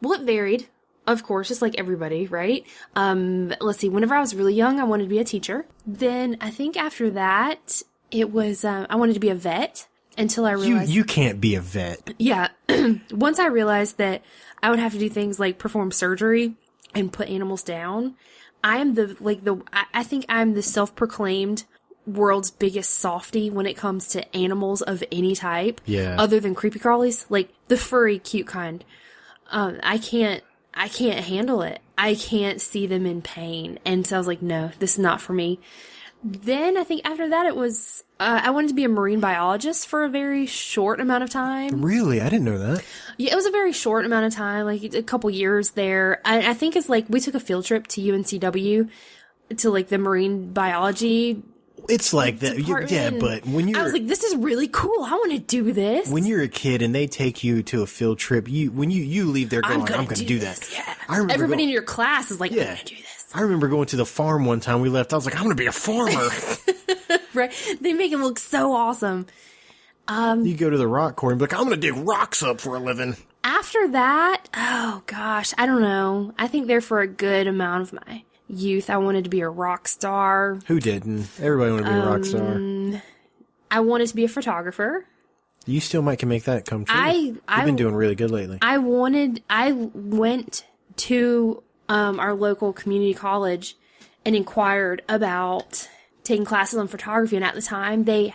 Well, it varied, of course, just like everybody, right? Let's see, whenever I was really young, I wanted to be a teacher. Then I think after that, it was, I wanted to be a vet until I realized. You can't be a vet. Yeah. Once I realized that I would have to do things like perform surgery and put animals down, I am I think I'm the self-proclaimed world's biggest softie when it comes to animals of any type. Yeah. Other than creepy crawlies, like the furry, cute kind. I can't handle it. I can't see them in pain. And so I was like, no, this is not for me. Then I think after that it was, I wanted to be a marine biologist for a very short amount of time. Really? I didn't know that. Yeah, it was a very short amount of time, like a couple years there. I think it's like we took a field trip to UNCW to like the marine biology. It's like that. department, Yeah, and but when I you're was like, this is really cool. I want to do this. when you're a kid and they take you to a field trip, you leave there going, I'm going to do that. this. Yeah. I remember Everybody going- in your class is like, I'm Yeah. going to do this. I remember going to the farm one time we left. I was like, I'm going to be a farmer. Right? They make it look so awesome. You go to the rock quarry and be like, I'm going to dig rocks up for a living. After that, oh gosh, I don't know. I think there for a good amount of my youth, I wanted to be a rock star. Who didn't? Everybody wanted to be a rock star. I wanted to be a photographer. You still might can make that come true. You've I- been doing really good lately. I went to our local community college and inquired about taking classes on photography, and at the time they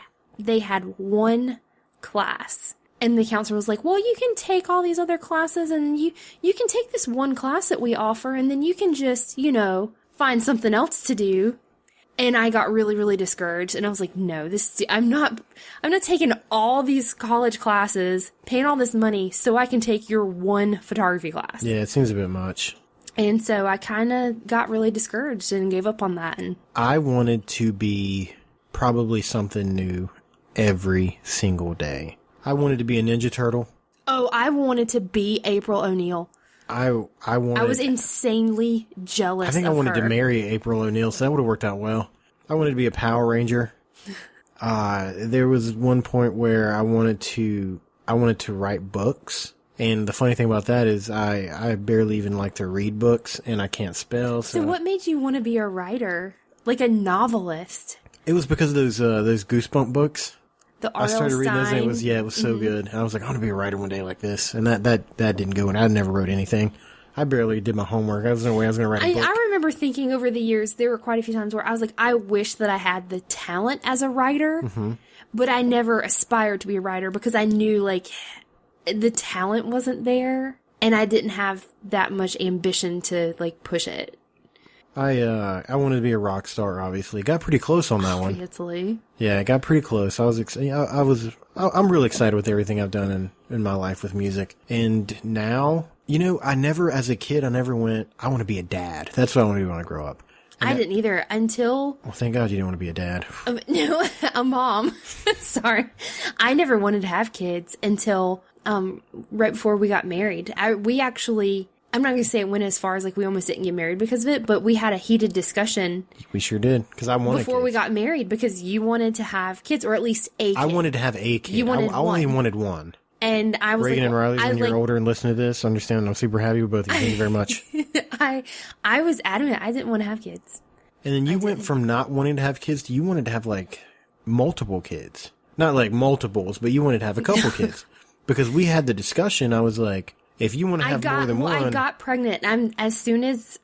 had one class. And the counselor was like, well, you can take all these other classes and you can take this one class that we offer and then you can just, find something else to do. And I got really, really discouraged. And I was like, no, I'm not taking all these college classes, paying all this money so I can take your one photography class. Yeah, it seems a bit much. And so I kind of got really discouraged and gave up on that. And I wanted to be probably something new every single day. I wanted to be a Ninja Turtle. oh, I wanted to be April O'Neil. I wanted. I was insanely jealous. I think I of wanted her. to marry April O'Neil, so that would have worked out well. I wanted to be a Power Ranger. There was one point where I wanted to write books. And the funny thing about that is I barely even like to read books and I can't spell. So what made you want to be a writer? Like a novelist? It was because of those Goosebump books. The I R.L. started reading those and Stein? it was so good. I was like, I want to be a writer one day like this. And that didn't go in. I never wrote anything. I barely did my homework. There was no way I was going to write a book. I remember thinking over the years, there were quite a few times where I was like, I wish that I had the talent as a writer, but I never aspired to be a writer because I knew like the talent wasn't there and I didn't have that much ambition to like push it. I wanted to be a rock star, obviously. Got pretty close on that one. Obviously. Yeah, I got pretty close. I'm really excited with everything I've done in my life with music. And now, as a kid, I never went, I want to be a dad. That's what I want to be when I grow up. I didn't either until Well, thank God you didn't want to be a dad. no, a mom. Sorry. I never wanted to have kids until right before we got married. I'm not going to say it went as far as like we almost didn't get married because of it, but we had a heated discussion We sure did, because I wanted before kids. we got married because you wanted to have kids or at least a kid. I wanted to have a kid. You wanted I only one. wanted one. And I was Reagan like, and Riley, when you're like, older and listen to this, understand I'm super happy with both of you. Thank you very much. I was adamant I didn't want to have kids. And then you went from not wanting to have kids to you wanted to have like multiple kids. Not like multiples, but you wanted to have a couple kids. Because we had the discussion, I was like, if you want to have more than one. I got pregnant. As soon as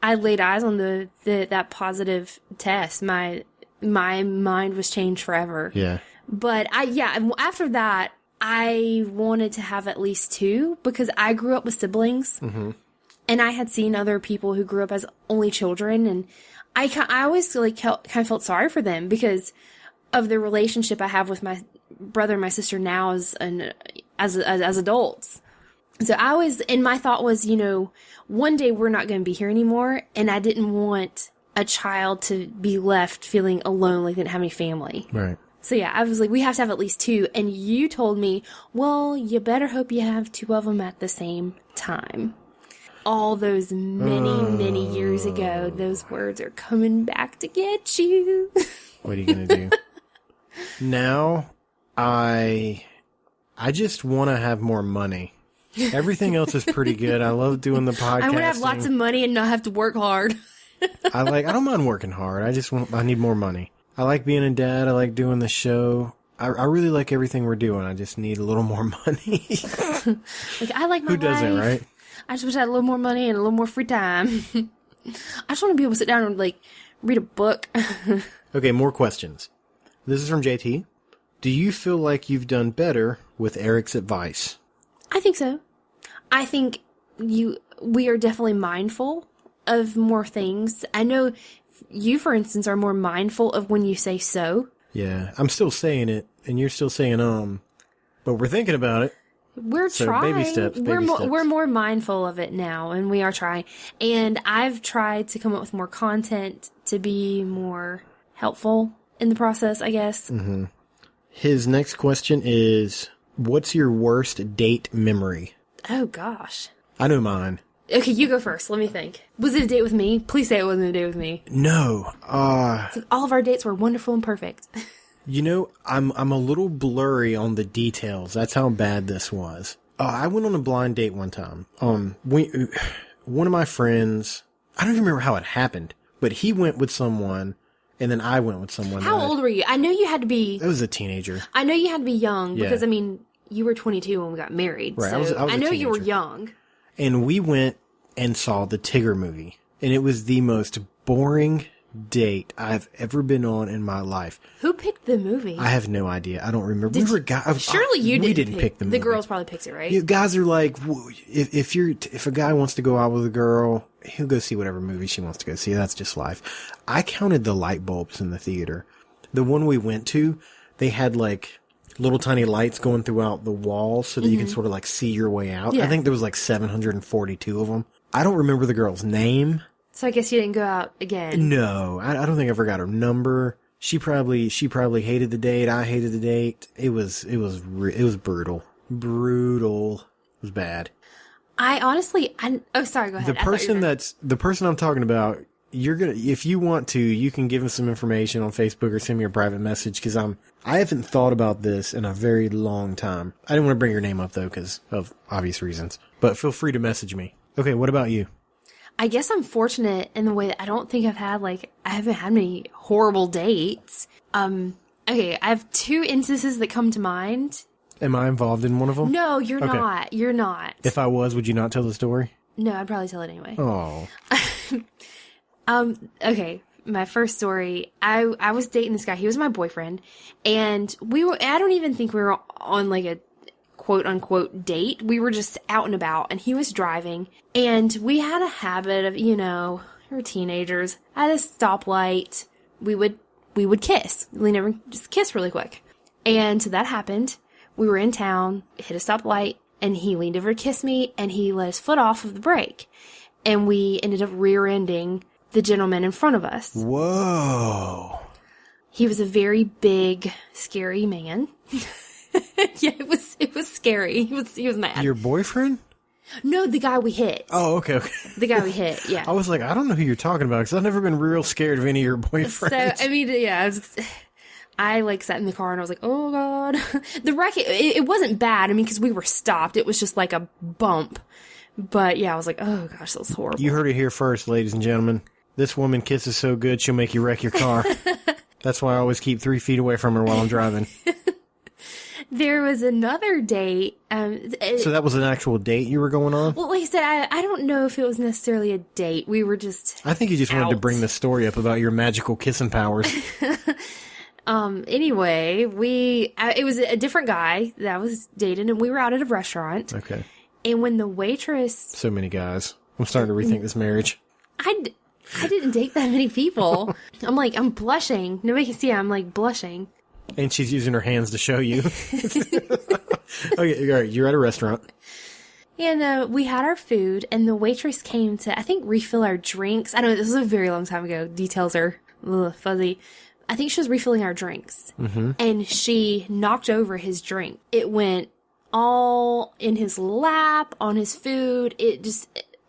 I laid eyes on that positive test, my mind was changed forever. Yeah. But after that, I wanted to have at least two because I grew up with siblings, and I had seen other people who grew up as only children, and I always kind of felt sorry for them because of the relationship I have with my brother and my sister now as adults. So my thought was, one day we're not going to be here anymore, and I didn't want a child to be left feeling alone, like they didn't have any family. Right. So yeah, I was like, we have to have at least two, and you told me, well, you better hope you have two of them at the same time. all those many years ago, those words are coming back to get you. What are you going to do? Now, I just want to have more money. Everything else is pretty good. I love doing the podcast. I want to have lots of money and not have to work hard. I don't mind working hard. I need more money. I like being a dad. I like doing the show. I really like everything we're doing. I just need a little more money. Like, I like my Who doesn't, life. right? I just wish I had a little more money and a little more free time. I just want to be able to sit down and, like, read a book. Okay, more questions. This is from JT. Do you feel like you've done better with Eric's advice? I think so. I think we are definitely mindful of more things. I know you, for instance, are more mindful of when you say so. Yeah, I'm still saying it, and you're still saying but we're thinking about it. We're So, trying. baby steps, baby steps. We're more mindful of it now, and we are trying. And I've tried to come up with more content to be more helpful in the process, I guess. Mm-hmm. His next question is, what's your worst date memory? Oh, gosh. I know mine. Okay, you go first. Let me think. Was it a date with me? Please say it wasn't a date with me. No. It's like all of our dates were wonderful and perfect. You know, I'm a little blurry on the details. That's how bad this was. I went on a blind date one time. One of my friends, I don't even remember how it happened, but he went with someone, and then I went with someone. How old were you? I know you had to be... I was a teenager. I know you had to be young, Yeah. because, I mean, you were 22 when we got married. Right, So I was a I know you were teenager. young. And we went and saw the Tigger movie. And it was the most boring date I've ever been on in my life. Who picked the movie? I have no idea. I don't remember. We were guys. Surely you We didn't pick the movie. The girls probably picked it, right? You guys are like, if a guy wants to go out with a girl, he'll go see whatever movie she wants to go see. That's just life. I counted the light bulbs in the theater. The one we went to, they had like little tiny lights going throughout the walls so that you can sort of like see your way out. Yeah. I think there was like 742 of them. I don't remember the girl's name. So I guess you didn't go out again. No, I don't think I ever got her number. She probably hated the date. I hated the date. It was brutal. Brutal. It was bad. I honestly, oh, sorry, go ahead. The person I'm talking about, if you want to, you can give him some information on Facebook or send me a private message, because I haven't thought about this in a very long time. I didn't want to bring your name up though, because of obvious reasons, but feel free to message me. Okay. What about you? I guess I'm fortunate in the way that I don't think I haven't had many horrible dates. Okay, I have two instances that come to mind. Am I involved in one of them? No, you're Okay. not. You're not. If I was, would you not tell the story? No, I'd probably tell it anyway. Oh. Okay, my first story. I was dating this guy. He was my boyfriend, and I don't even think we were on like a quote unquote date. We were just out and about, and he was driving, and we had a habit of, we were teenagers. At a stoplight, we would kiss. We never just kiss really quick. And so that happened. We were in town, hit a stoplight, and he leaned over to kiss me, and he let his foot off of the brake. And we ended up rear-ending the gentleman in front of us. Whoa. He was a very big, scary man. Yeah, it was scary. He was mad. Your boyfriend? No, the guy we hit. Oh, okay. The guy we hit, yeah. I was like, I don't know who you're talking about, because I've never been real scared of any of your boyfriends. So, I mean, yeah, I like sat in the car and I was like, oh God. The wreck, it wasn't bad. I mean, because we were stopped. It was just like a bump. But yeah, I was like, oh gosh, that was horrible. You heard it here first, ladies and gentlemen. This woman kisses so good, she'll make you wreck your car. That's why I always keep 3 feet away from her while I'm driving. There was another date. So that was an actual date you were going on? Well, like I said, I don't know if it was necessarily a date. We were just I think you just wanted to out. bring the story up about your magical kissing powers. Anyway, it was a different guy that I was dating, and we were out at a restaurant. Okay. And when the waitress, So many guys. I'm starting to rethink this marriage. I didn't date that many people. I'm blushing. Nobody can see. I'm like blushing. And she's using her hands to show you. Okay, all right. You're at a restaurant. And we had our food, and the waitress came to, I think, refill our drinks. I know this was a very long time ago. Details are fuzzy. I think she was refilling our drinks. Mm-hmm. And she knocked over his drink. It went all in his lap, on his food.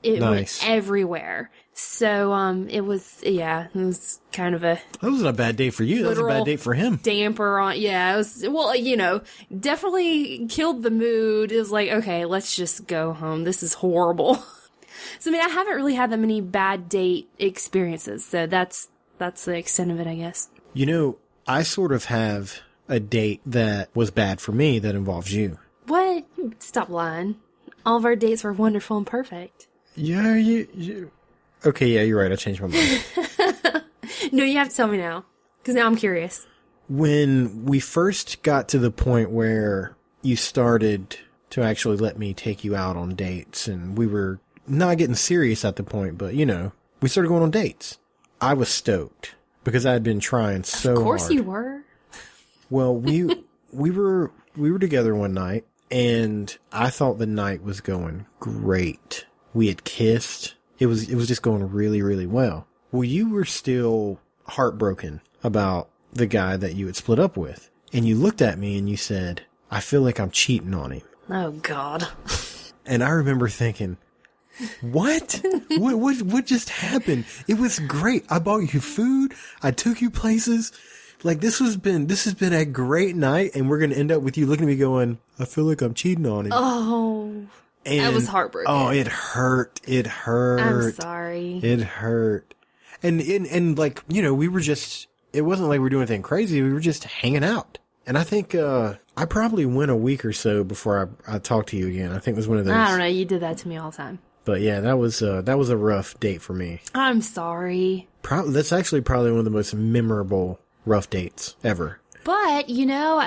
It Nice. went everywhere. So, it was kind of a That wasn't a bad day for you. That was a Literal bad date for him. damper on, it was, well, definitely killed the mood. It was like, okay, let's just go home. This is horrible. So, I mean, I haven't really had that many bad date experiences. So that's the extent of it, I guess. I sort of have a date that was bad for me that involves you. What? Stop lying. All of our dates were wonderful and perfect. Yeah, you. Okay, yeah, you're right. I changed my mind. No, you have to tell me now. Because now I'm curious. When we first got to the point where you started to actually let me take you out on dates, and we were not getting serious at the point, but, we started going on dates. I was stoked because I had been trying so hard. Of course you were. Well, we were together one night, and I thought the night was going great. We had kissed. It was just going really, really well. Well, you were still heartbroken about the guy that you had split up with. And you looked at me and you said, I feel like I'm cheating on him. Oh, God. And I remember thinking, what? What just happened? It was great. I bought you food. I took you places. Like, this has been a great night, and we're going to end up with you looking at me going, I feel like I'm cheating on him. Oh. And, I was heartbroken. Oh, it hurt. It hurt. I'm sorry. It hurt. And like, we were just, it wasn't like we were doing anything crazy. We were just hanging out. And I think, I probably went a week or so before I talked to you again. I think it was one of those. I don't know. You did that to me all the time. But yeah, that was a rough date for me. I'm sorry. That's actually probably one of the most memorable rough dates ever. But,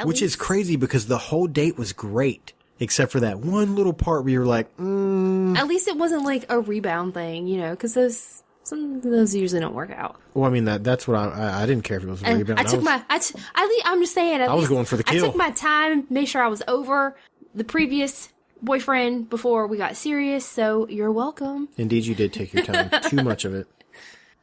Which is crazy because the whole date was great. Except for that one little part where you're like, At least it wasn't like a rebound thing, because some of those usually don't work out. Well, I mean, that's what I didn't care if it was a And rebound. I'm just saying. I was going for the kill. I took my time, made sure I was over the previous boyfriend before we got serious, so you're welcome. Indeed, you did take your time. Too much of it.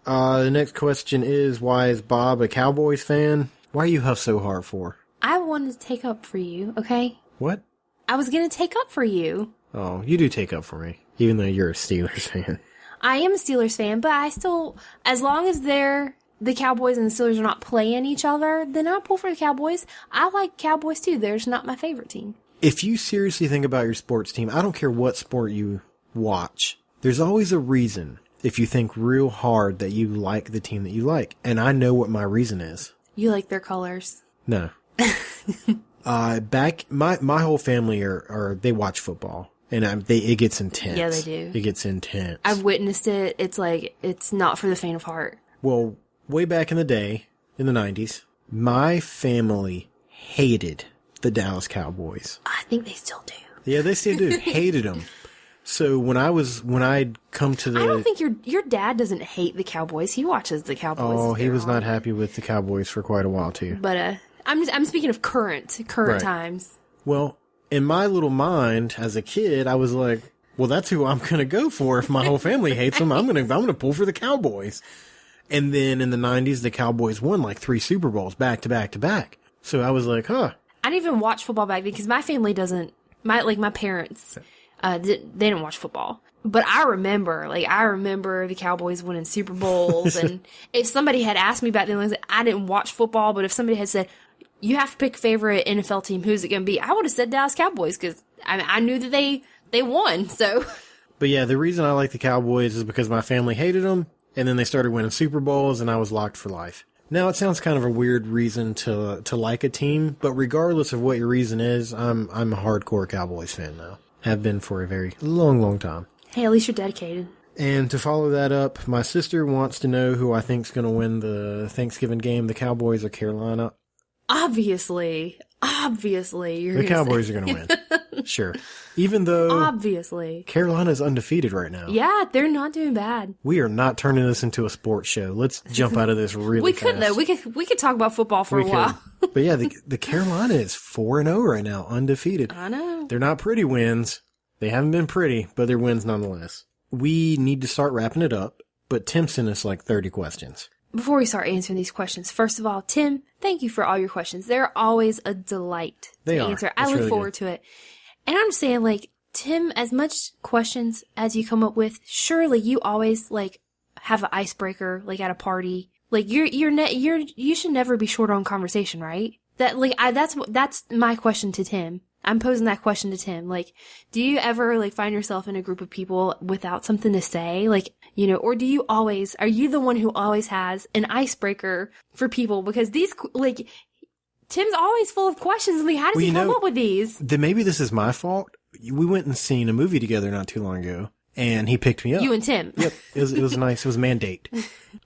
The next question is, why is Bob a Cowboys fan? Why you huff so hard for? I wanted to take up for you, okay? What? I was going to take up for you. Oh, you do take up for me, even though you're a Steelers fan. I am a Steelers fan, but I still, as long as the Cowboys and the Steelers are not playing each other, then I pull for the Cowboys. I like Cowboys too. They're just not my favorite team. If you seriously think about your sports team, I don't care what sport you watch, there's always a reason if you think real hard that you like the team that you like. And I know what my reason is. You like their colors. No. My whole family they watch football, and it gets intense. Yeah, they do. It gets intense. I've witnessed it. It's like, it's not for the faint of heart. Well, way back in the day, in the 90s, my family hated the Dallas Cowboys. I think they still do. Yeah, they still do. Hated them. So when I'd come to the... I don't think your dad doesn't hate the Cowboys. He watches the Cowboys. Oh, he was not happy with the Cowboys for quite a while, too. But, I'm speaking of current Right. times. Well, in my little mind, as a kid, I was like, well, that's who I'm gonna go for. If my whole family hates them, I'm gonna pull for the Cowboys. And then in the 90s, the Cowboys won like 3 Super Bowls back to back to back. So I was like, huh. I didn't even watch football back then because my family doesn't, my parents, they didn't watch football. But I remember the Cowboys winning Super Bowls. And if somebody had asked me back then, like, I didn't watch football, but if somebody had said, you have to pick a favorite NFL team, who's it going to be? I would have said Dallas Cowboys because I knew that they won. So, But yeah, the reason I like the Cowboys is because my family hated them, and then they started winning Super Bowls, and I was locked for life. Now, it sounds kind of a weird reason to like a team, but regardless of what your reason is, I'm a hardcore Cowboys fan now. Have been for a very long, long time. hey, at least you're dedicated. And to follow that up, my sister wants to know who I think's going to win the Thanksgiving game, the Cowboys or Carolina. Obviously, The Cowboys are going to win. Sure. Even though Obviously. Carolina's undefeated right now. Yeah, they're not doing bad. We are not turning this into a sports show. Let's jump out of this really We fast. could though. We could talk about football for a while. But yeah, the Carolina is 4-0 right now, undefeated. I know. They're not pretty wins. They haven't been pretty, but they're wins nonetheless. We need to start wrapping it up, but Tim sent us like 30 questions. Before we start answering these questions, first of all, Tim, thank you for all your questions. They're always a delight They to are. answer. It's I look really forward to it. And I'm just saying, like, Tim, as much questions as you come up with, surely you always like have an icebreaker like at a party. Like you should never be short on conversation, right? That's my question to Tim. I'm posing that question to Tim. Like, do you ever like find yourself in a group of people without something to say? Like, you know, or are you the one who always has an icebreaker for people? Because these, like, Tim's always full of questions. Like, how does he come up with these? Then maybe this is my fault. We went and seen a movie together not too long ago, and he picked me up. You and Tim. Yep. It was nice. It was a man date.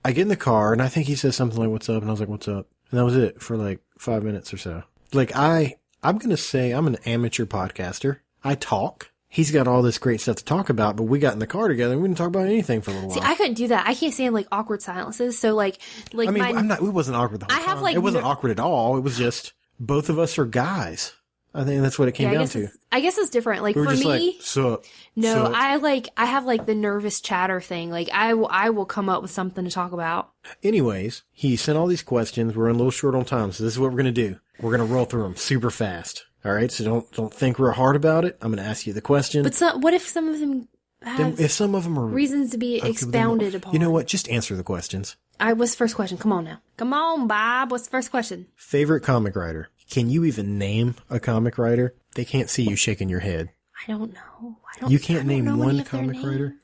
I get in the car, and I think he says something like, "What's up?" And I was like, "What's up?" And that was it for like 5 minutes or so. Like, I'm going to say I'm an amateur podcaster. I talk. He's got all this great stuff to talk about, but we got in the car together and we didn't talk about anything for a little while. See, I couldn't do that. I can't stand like awkward silences. So like I mean, it wasn't awkward the whole time. It wasn't awkward at all. It was just both of us are guys. I think that's what it came down to. I guess it's different. Like we were for just me, like, sup. No, I have like the nervous chatter thing. Like I will come up with something to talk about. Anyways, he sent all these questions. We're a little short on time, so this is what we're going to do. We're going to roll through them super fast. All right, so don't think real hard about it. I'm going to ask you the question. But what if some of them have if some of them are reasons to be expounded upon? You know what? Just answer the questions. What's the first question? Come on now. Come on, Bob. What's the first question? Favorite comic writer? Can you even name a comic writer? They can't see you shaking your head. I don't know. You can't name one comic writer?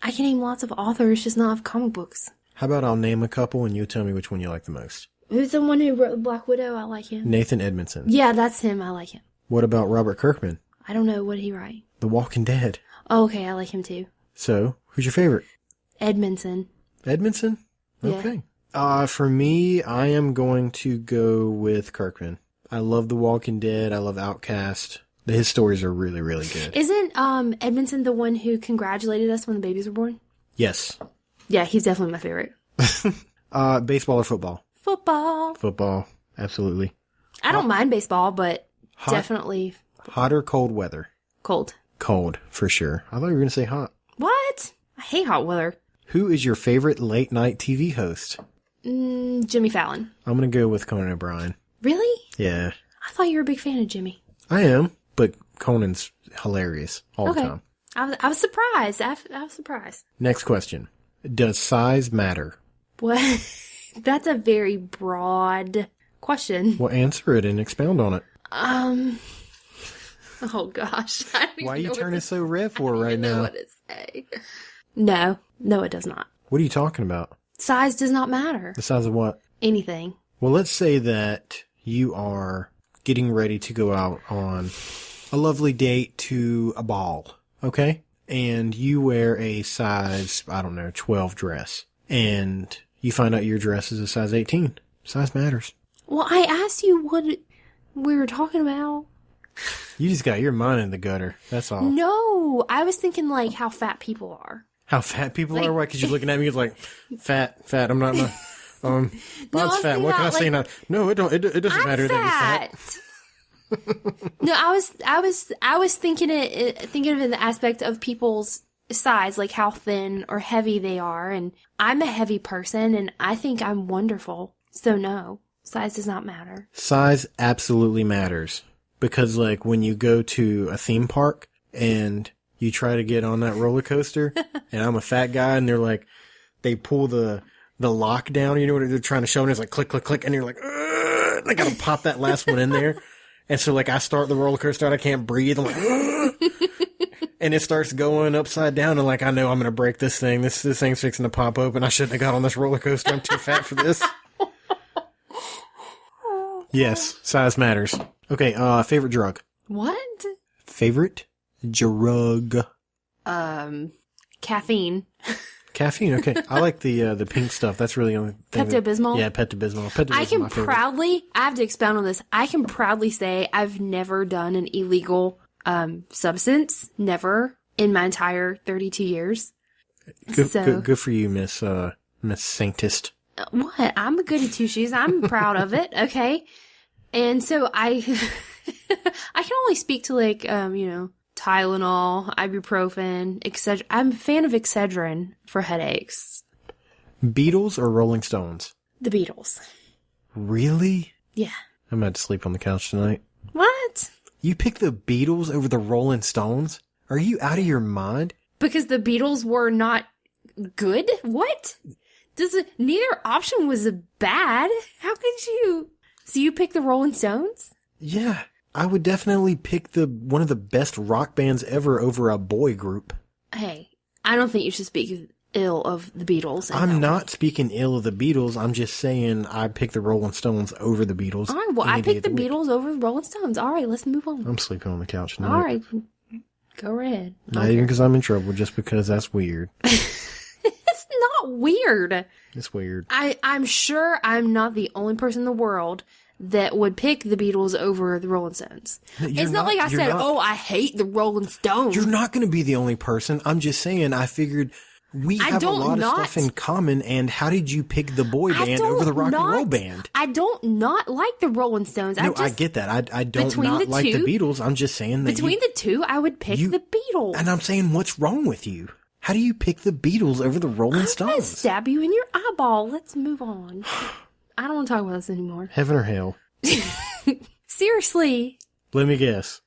I can name lots of authors, just not of comic books. How about I'll name a couple and you tell me which one you like the most? Who's the one who wrote Black Widow? I like him. Nathan Edmondson. Yeah, that's him. I like him. What about Robert Kirkman? I don't know. What did he write? The Walking Dead. Oh, okay. I like him too. So, who's your favorite? Edmondson. Edmondson? Yeah. Okay. For me, I am going to go with Kirkman. I love The Walking Dead. I love Outcast. His stories are really, really good. Isn't Edmondson the one who congratulated us when the babies were born? Yes. Yeah, he's definitely my favorite. Baseball or football? Football. Football. Absolutely. I don't mind baseball, but definitely... Hot or cold weather? Cold. Cold, for sure. I thought you were going to say hot. What? I hate hot weather. Who is your favorite late night TV host? Jimmy Fallon. I'm going to go with Conan O'Brien. Really? Yeah. I thought you were a big fan of Jimmy. I am, but Conan's hilarious all the time. I was surprised. I was surprised. Next question. Does size matter? What? That's a very broad question. Well, answer it and expound on it. Oh gosh. Why are you turning so red for right now? I don't know what to say. No, it does not. What are you talking about? Size does not matter. The size of what? Anything. Well, let's say that you are getting ready to go out on a lovely date to a ball, okay? And you wear a size, 12 dress. And you find out your dress is a size 18. Size matters. Well, I asked you what we were talking about. You just got your mind in the gutter. That's all. No, I was thinking like how fat people are. How fat people are? Why? Because you're looking at me like, fat. I'm not, Bob's fat. What can I say now? No, it doesn't matter that you're fat. No, I was thinking of it in the aspect of people's size, like how thin or heavy they are. And I'm a heavy person and I think I'm wonderful. So no, size does not matter. Size absolutely matters. Because like when you go to a theme park and you try to get on that roller coaster and I'm a fat guy and they're like, they pull the lock down, you know what they're trying to show, and it's like click, click, click, and you're like, I gotta pop that last one in there. And so like I start the roller coaster and I can't breathe. I'm like, and it starts going upside down and like, I know I'm gonna break this thing. This thing's fixing to pop open. I shouldn't have got on this roller coaster. I'm too fat for this. Yes, size matters. Okay, favorite drug. What? Favorite drug. Caffeine. Caffeine, okay. I like the pink stuff. That's really the only thing. Pepto-Bismol? Yeah, Pepto-Bismol. I can proudly, I have to expound on this. I can proudly say I've never done an illegal substance. Never in my entire 32 years. Good for you, Miss Saintist. What? I'm a goody two shoes. I'm proud of it. Okay. And so I can only speak to like, Tylenol, ibuprofen, Excedrin. I'm a fan of Excedrin for headaches. Beatles or Rolling Stones? The Beatles. Really? Yeah. I'm about to sleep on the couch tonight. What? You pick the Beatles over the Rolling Stones? Are you out of your mind? Because the Beatles were not good? What? Neither option was bad. How could you? So you picked the Rolling Stones? Yeah. I would definitely pick one of the best rock bands ever over a boy group. Hey, I don't think you should speak ill of the Beatles. I'm not speaking ill of the Beatles. I'm just saying I picked the Rolling Stones over the Beatles. All right, well, I picked the Beatles over the Rolling Stones. All right, let's move on. I'm sleeping on the couch now. All right, go ahead. Not even because I'm in trouble, just because that's weird. It's not weird. It's weird. I'm sure I'm not the only person in the world that would pick the Beatles over the Rolling Stones. It's not like I said, I hate the Rolling Stones. You're not going to be the only person. I'm just saying, I figured we have a lot of stuff in common, and how did you pick the boy band over the rock and roll band? I don't not like the Rolling Stones. No, I get that. I don't not like the Beatles. I'm just saying that between the two, I would pick the Beatles. And I'm saying, what's wrong with you? How do you pick the Beatles over the Rolling Stones? I'm gonna stab you in your eyeball. Let's move on. I don't want to talk about this anymore. Heaven or hell? Seriously. Let me guess.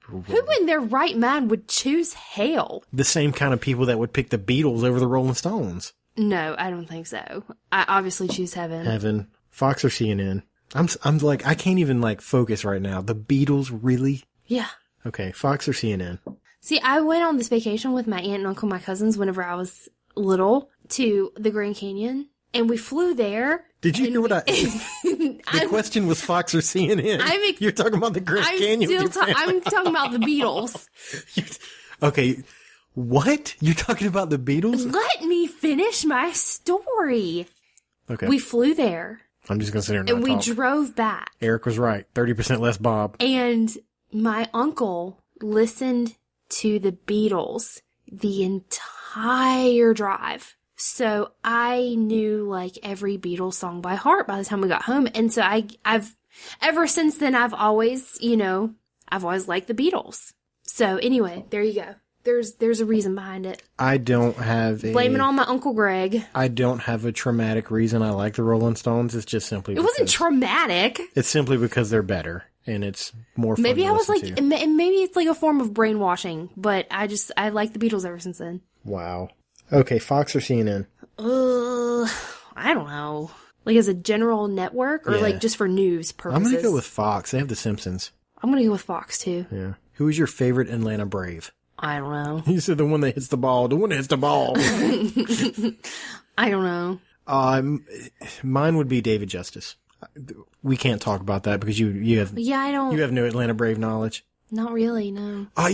Who in their right mind would choose hell? The same kind of people that would pick the Beatles over the Rolling Stones. No, I don't think so. I obviously choose heaven. Heaven. Fox or CNN? I'm like, I can't even like focus right now. The Beatles, really? Yeah. Okay, Fox or CNN? See, I went on this vacation with my aunt and uncle, my cousins, whenever I was little, to the Grand Canyon, and we flew there. Did you know what the question was Fox or CNN? You're talking about the Grand Canyon. I'm talking about the Beatles. Okay, what? You're talking about the Beatles? Let me finish my story. Okay. We flew there. I'm just going to sit here and we drove back. Eric was right. 30% less Bob. And my uncle listened to the Beatles the entire drive. So I knew like every Beatles song by heart by the time we got home. And so I've ever since then, I've always liked the Beatles. So anyway, there you go. There's a reason behind it. I don't have blame it on my Uncle Greg. I don't have a traumatic reason I like the Rolling Stones. It's just simply it wasn't traumatic. It's simply because they're better and it's more fun. Maybe I was like, maybe it's like a form of brainwashing, but I like the Beatles ever since then. Wow. Okay, Fox or CNN? I don't know. Like as a general network or like just for news purposes? I'm gonna go with Fox. They have The Simpsons. I'm gonna go with Fox too. Yeah. Who is your favorite Atlanta Brave? I don't know. You said the one that hits the ball. The one that hits the ball. I don't know. Mine would be David Justice. We can't talk about that because you have you have no Atlanta Brave knowledge. Not really, no. I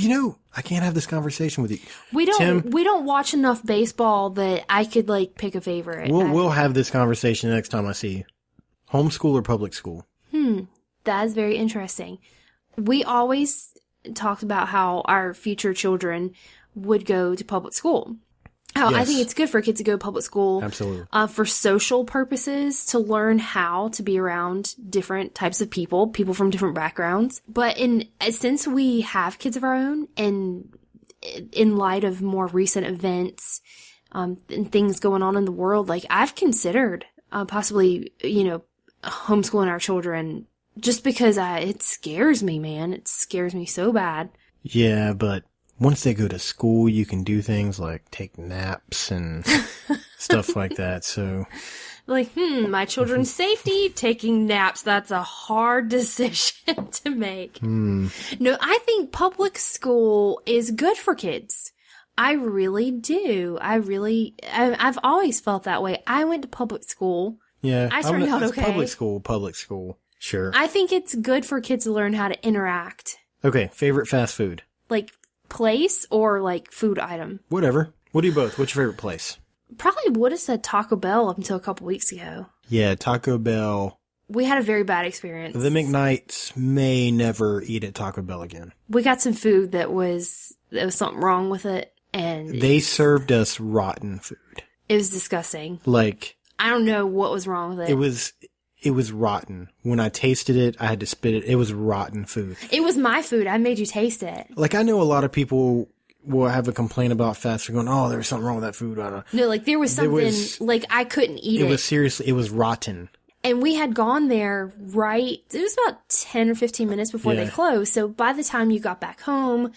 can't have this conversation with you. We don't watch enough baseball that I could like pick a favorite. We'll have this conversation next time I see you. Homeschool or public school? That is very interesting. We always talked about how our future children would go to public school. Yes. I think it's good for kids to go to public school. Absolutely. For social purposes, to learn how to be around different types of people from different backgrounds. But since we have kids of our own, and in light of more recent events, and things going on in the world, like I've considered, possibly, homeschooling our children just because it scares me, man. It scares me so bad. Yeah, but once they go to school, you can do things like take naps and stuff like that. So, like, my children's safety, taking naps, that's a hard decision to make. No, I think public school is good for kids. I really do. I've always felt that way. I went to public school. Yeah. I turned out okay. Public school. Sure. I think it's good for kids to learn how to interact. Okay. Favorite fast food? Like place or like food item? Whatever. We'll do both. What's your favorite place? Probably would have said Taco Bell up until a couple weeks ago. Yeah, Taco Bell. We had a very bad experience. The McKnights may never eat at Taco Bell again. We got some food that was something wrong with it, and they served us rotten food. It was disgusting. Like, I don't know what was wrong with it. It was rotten. When I tasted it, I had to spit it. It was rotten food. It was my food. I made you taste it. Like, I know a lot of people will have a complaint about fast food going, there was something wrong with that food. No, like there was something, like I couldn't eat it. It was rotten. And we had gone there it was about 10 or 15 minutes before they closed. So by the time you got back home,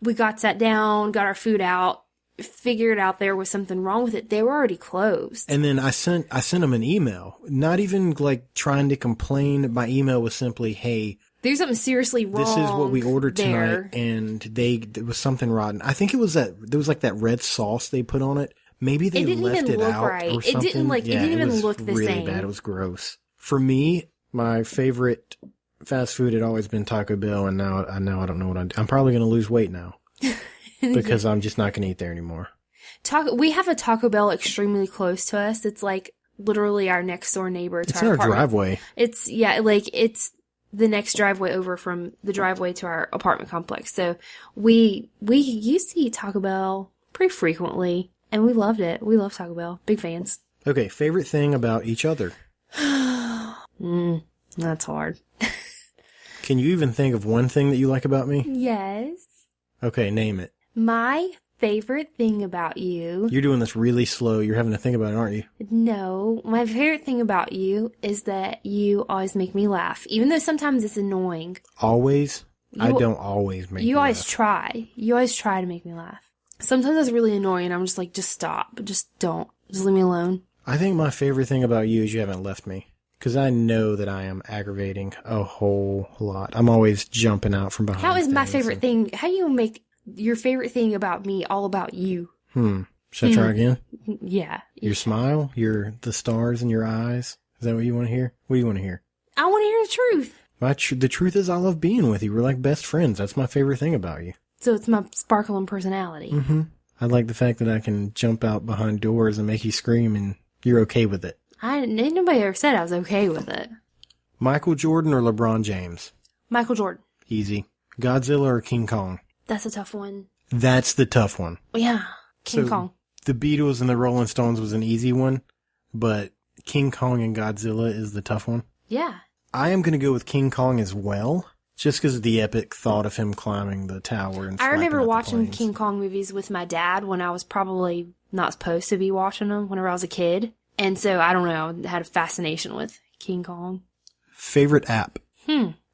we got sat down, got our food out, figured out there was something wrong with it. They were already closed. And then I sent them an email, not even like trying to complain. My email was simply, "Hey, there's something seriously wrong. this is what we ordered there. tonight," and there was something rotten. I think it was there was like that red sauce they put on it. Maybe they didn't left even it look out right. or It something. didn't, like, it didn't even was look the really same. bad. It was gross. For me, my favorite fast food had always been Taco Bell, and now I don't know what I'm probably going to lose weight now because I'm just not going to eat there anymore. We have a Taco Bell extremely close to us. It's like literally our next door neighbor to It's our in our apartment. driveway. It's the next driveway over from the driveway to our apartment complex. So we used to eat Taco Bell pretty frequently, and we loved it. We love Taco Bell. Big fans. Okay, favorite thing about each other. That's hard. Can you even think of one thing that you like about me? Yes. Okay, name it. My favorite thing about you. You're doing this really slow. You're having to think about it, aren't you? No, my favorite thing about you is that you always make me laugh, even though sometimes it's annoying. Always? I You- don't always make You you always laugh. try. You always try to make me laugh. Sometimes it's really annoying. I'm just like, just stop. Just don't. Just leave me alone. I think my favorite thing about you is you haven't left me. Because I know that I am aggravating a whole lot. I'm always jumping out from behind. How is my things favorite and- thing? How do you make your favorite thing about me all about you? Should I try again? Yeah. Your smile? The stars in your eyes? Is that what you want to hear? What do you want to hear? I want to hear the truth. The truth is I love being with you. We're like best friends. That's my favorite thing about you. So it's my sparkling personality. I like the fact that I can jump out behind doors and make you scream and you're okay with it. Ain't nobody ever said I was okay with it. Michael Jordan or LeBron James? Michael Jordan. Easy. Godzilla or King Kong? That's a tough one. That's the tough one. Yeah. King So, Kong. The Beatles and the Rolling Stones was an easy one, but King Kong and Godzilla is the tough one. Yeah. I am going to go with King Kong as well, just because of the epic thought of him climbing the tower and I remember flapping out the watching planes. King Kong movies with my dad when I was probably not supposed to be watching them whenever I was a kid. And so, I don't know, I had a fascination with King Kong. Favorite app?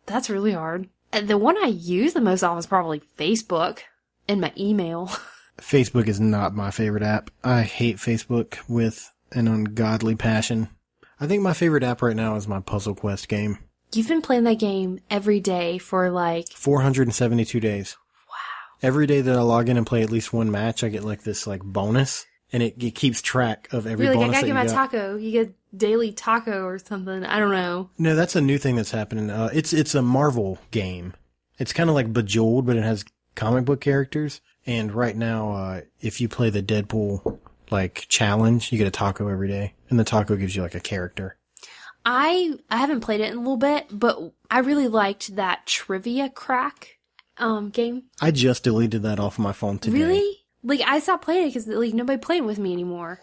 That's really hard. The one I use the most often is probably Facebook and my email. Facebook is not my favorite app. I hate Facebook with an ungodly passion. I think my favorite app right now is my Puzzle Quest game. You've been playing that game every day for like... 472 days. Wow. Every day that I log in and play at least one match, I get like this like bonus, and it keeps track of every Really, I bonus gotta that get you my got. taco. You get daily taco or something. I don't know. No, that's a new thing that's happening. It's a Marvel game. It's kind of like Bejeweled, but it has comic book characters. And right now, if you play the Deadpool like challenge, you get a taco every day, and the taco gives you like a character. I haven't played it in a little bit, but I really liked that Trivia Crack game. I just deleted that off of my phone today. Really? Like, I stopped playing it because like nobody played with me anymore.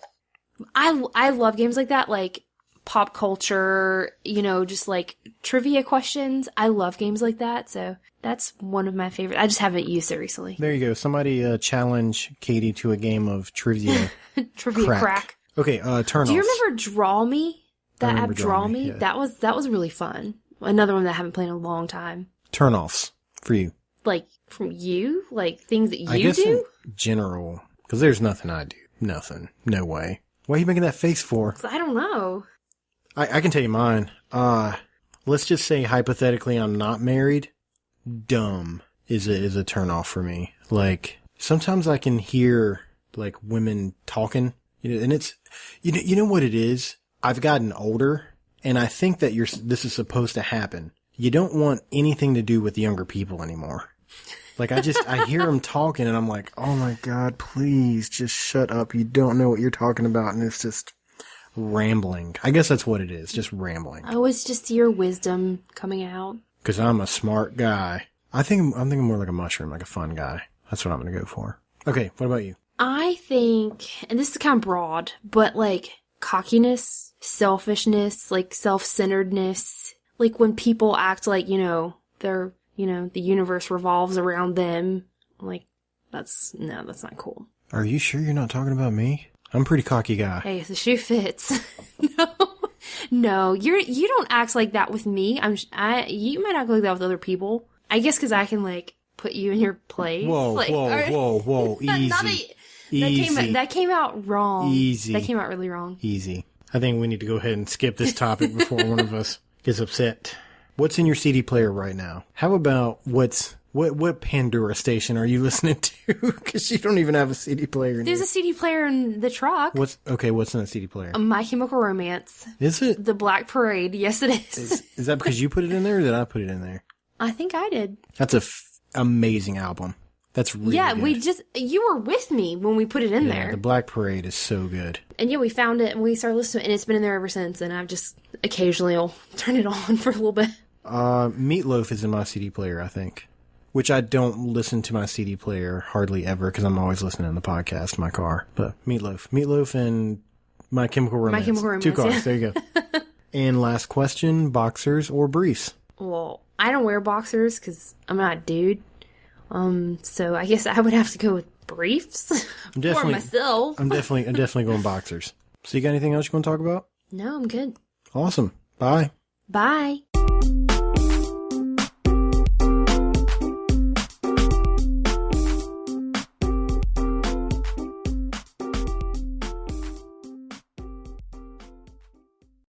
I love games like that, like pop culture, just like trivia questions. I love games like that, so that's one of my favorite. I just haven't used it recently. There you go. Somebody challenge Katie to a game of trivia. Trivia Crack. Okay, turn Do you offs. remember Draw Me? That app remember Draw Me? yeah. That was really fun. Another one that I haven't played in a long time. Turn offs for you. Like from you? Like things that I you guess do? in general, because there's nothing I do. Nothing. No way. What are you making that face for? 'Cause I don't know. I can tell you mine. Let's just say hypothetically I'm not married. Dumb is a turn off for me. Like sometimes I can hear like women talking, and it's you know what it is. I've gotten older, and I think that this is supposed to happen. You don't want anything to do with younger people anymore. Like I hear them talking, and I'm like, oh my god, please just shut up. You don't know what you're talking about, and it's just rambling. I guess that's what it is, just rambling. Oh, it's just your wisdom coming out. Because I'm a smart guy. I'm thinking more like a mushroom, like a fun guy. That's what I'm going to go for. Okay, what about you? I think, and this is kind of broad, but like cockiness, selfishness, like self-centeredness, like when people act like, they're, the universe revolves around them. Like, that's not cool. Are you sure you're not talking about me? I'm a pretty cocky guy. Hey, if the shoe fits. No, you don't act like that with me. You might act like that with other people. I guess because I can like put you in your place. Whoa, Like, whoa. Easy. That came out wrong. Easy. That came out really wrong. Easy. I think we need to go ahead and skip this topic before one of us gets upset. What's in your CD player right now? How about what Pandora station are you listening to? Because you don't even have a CD player in There's here. a CD player in the truck. What's in that CD player? My Chemical Romance. Is it? The Black Parade. Yes, it is. Is that because you put it in there or did I put it in there? I think I did. That's amazing album. That's really good. You were with me when we put it in there. The Black Parade is so good. And we found it and we started listening, and it's been in there ever since, and I've just occasionally will turn it on for a little bit. Meatloaf is in my CD player, I think. Which I don't listen to my CD player hardly ever because I'm always listening to the podcast in my car. But Meatloaf and My Chemical Romance. My Chemical Romance, 2 cars, yeah. there you go. And last question, boxers or briefs? Well, I don't wear boxers because I'm not a dude. So I guess I would have to go with briefs for myself. I'm definitely going boxers. So you got anything else you want to talk about? No, I'm good. Awesome. Bye. Bye.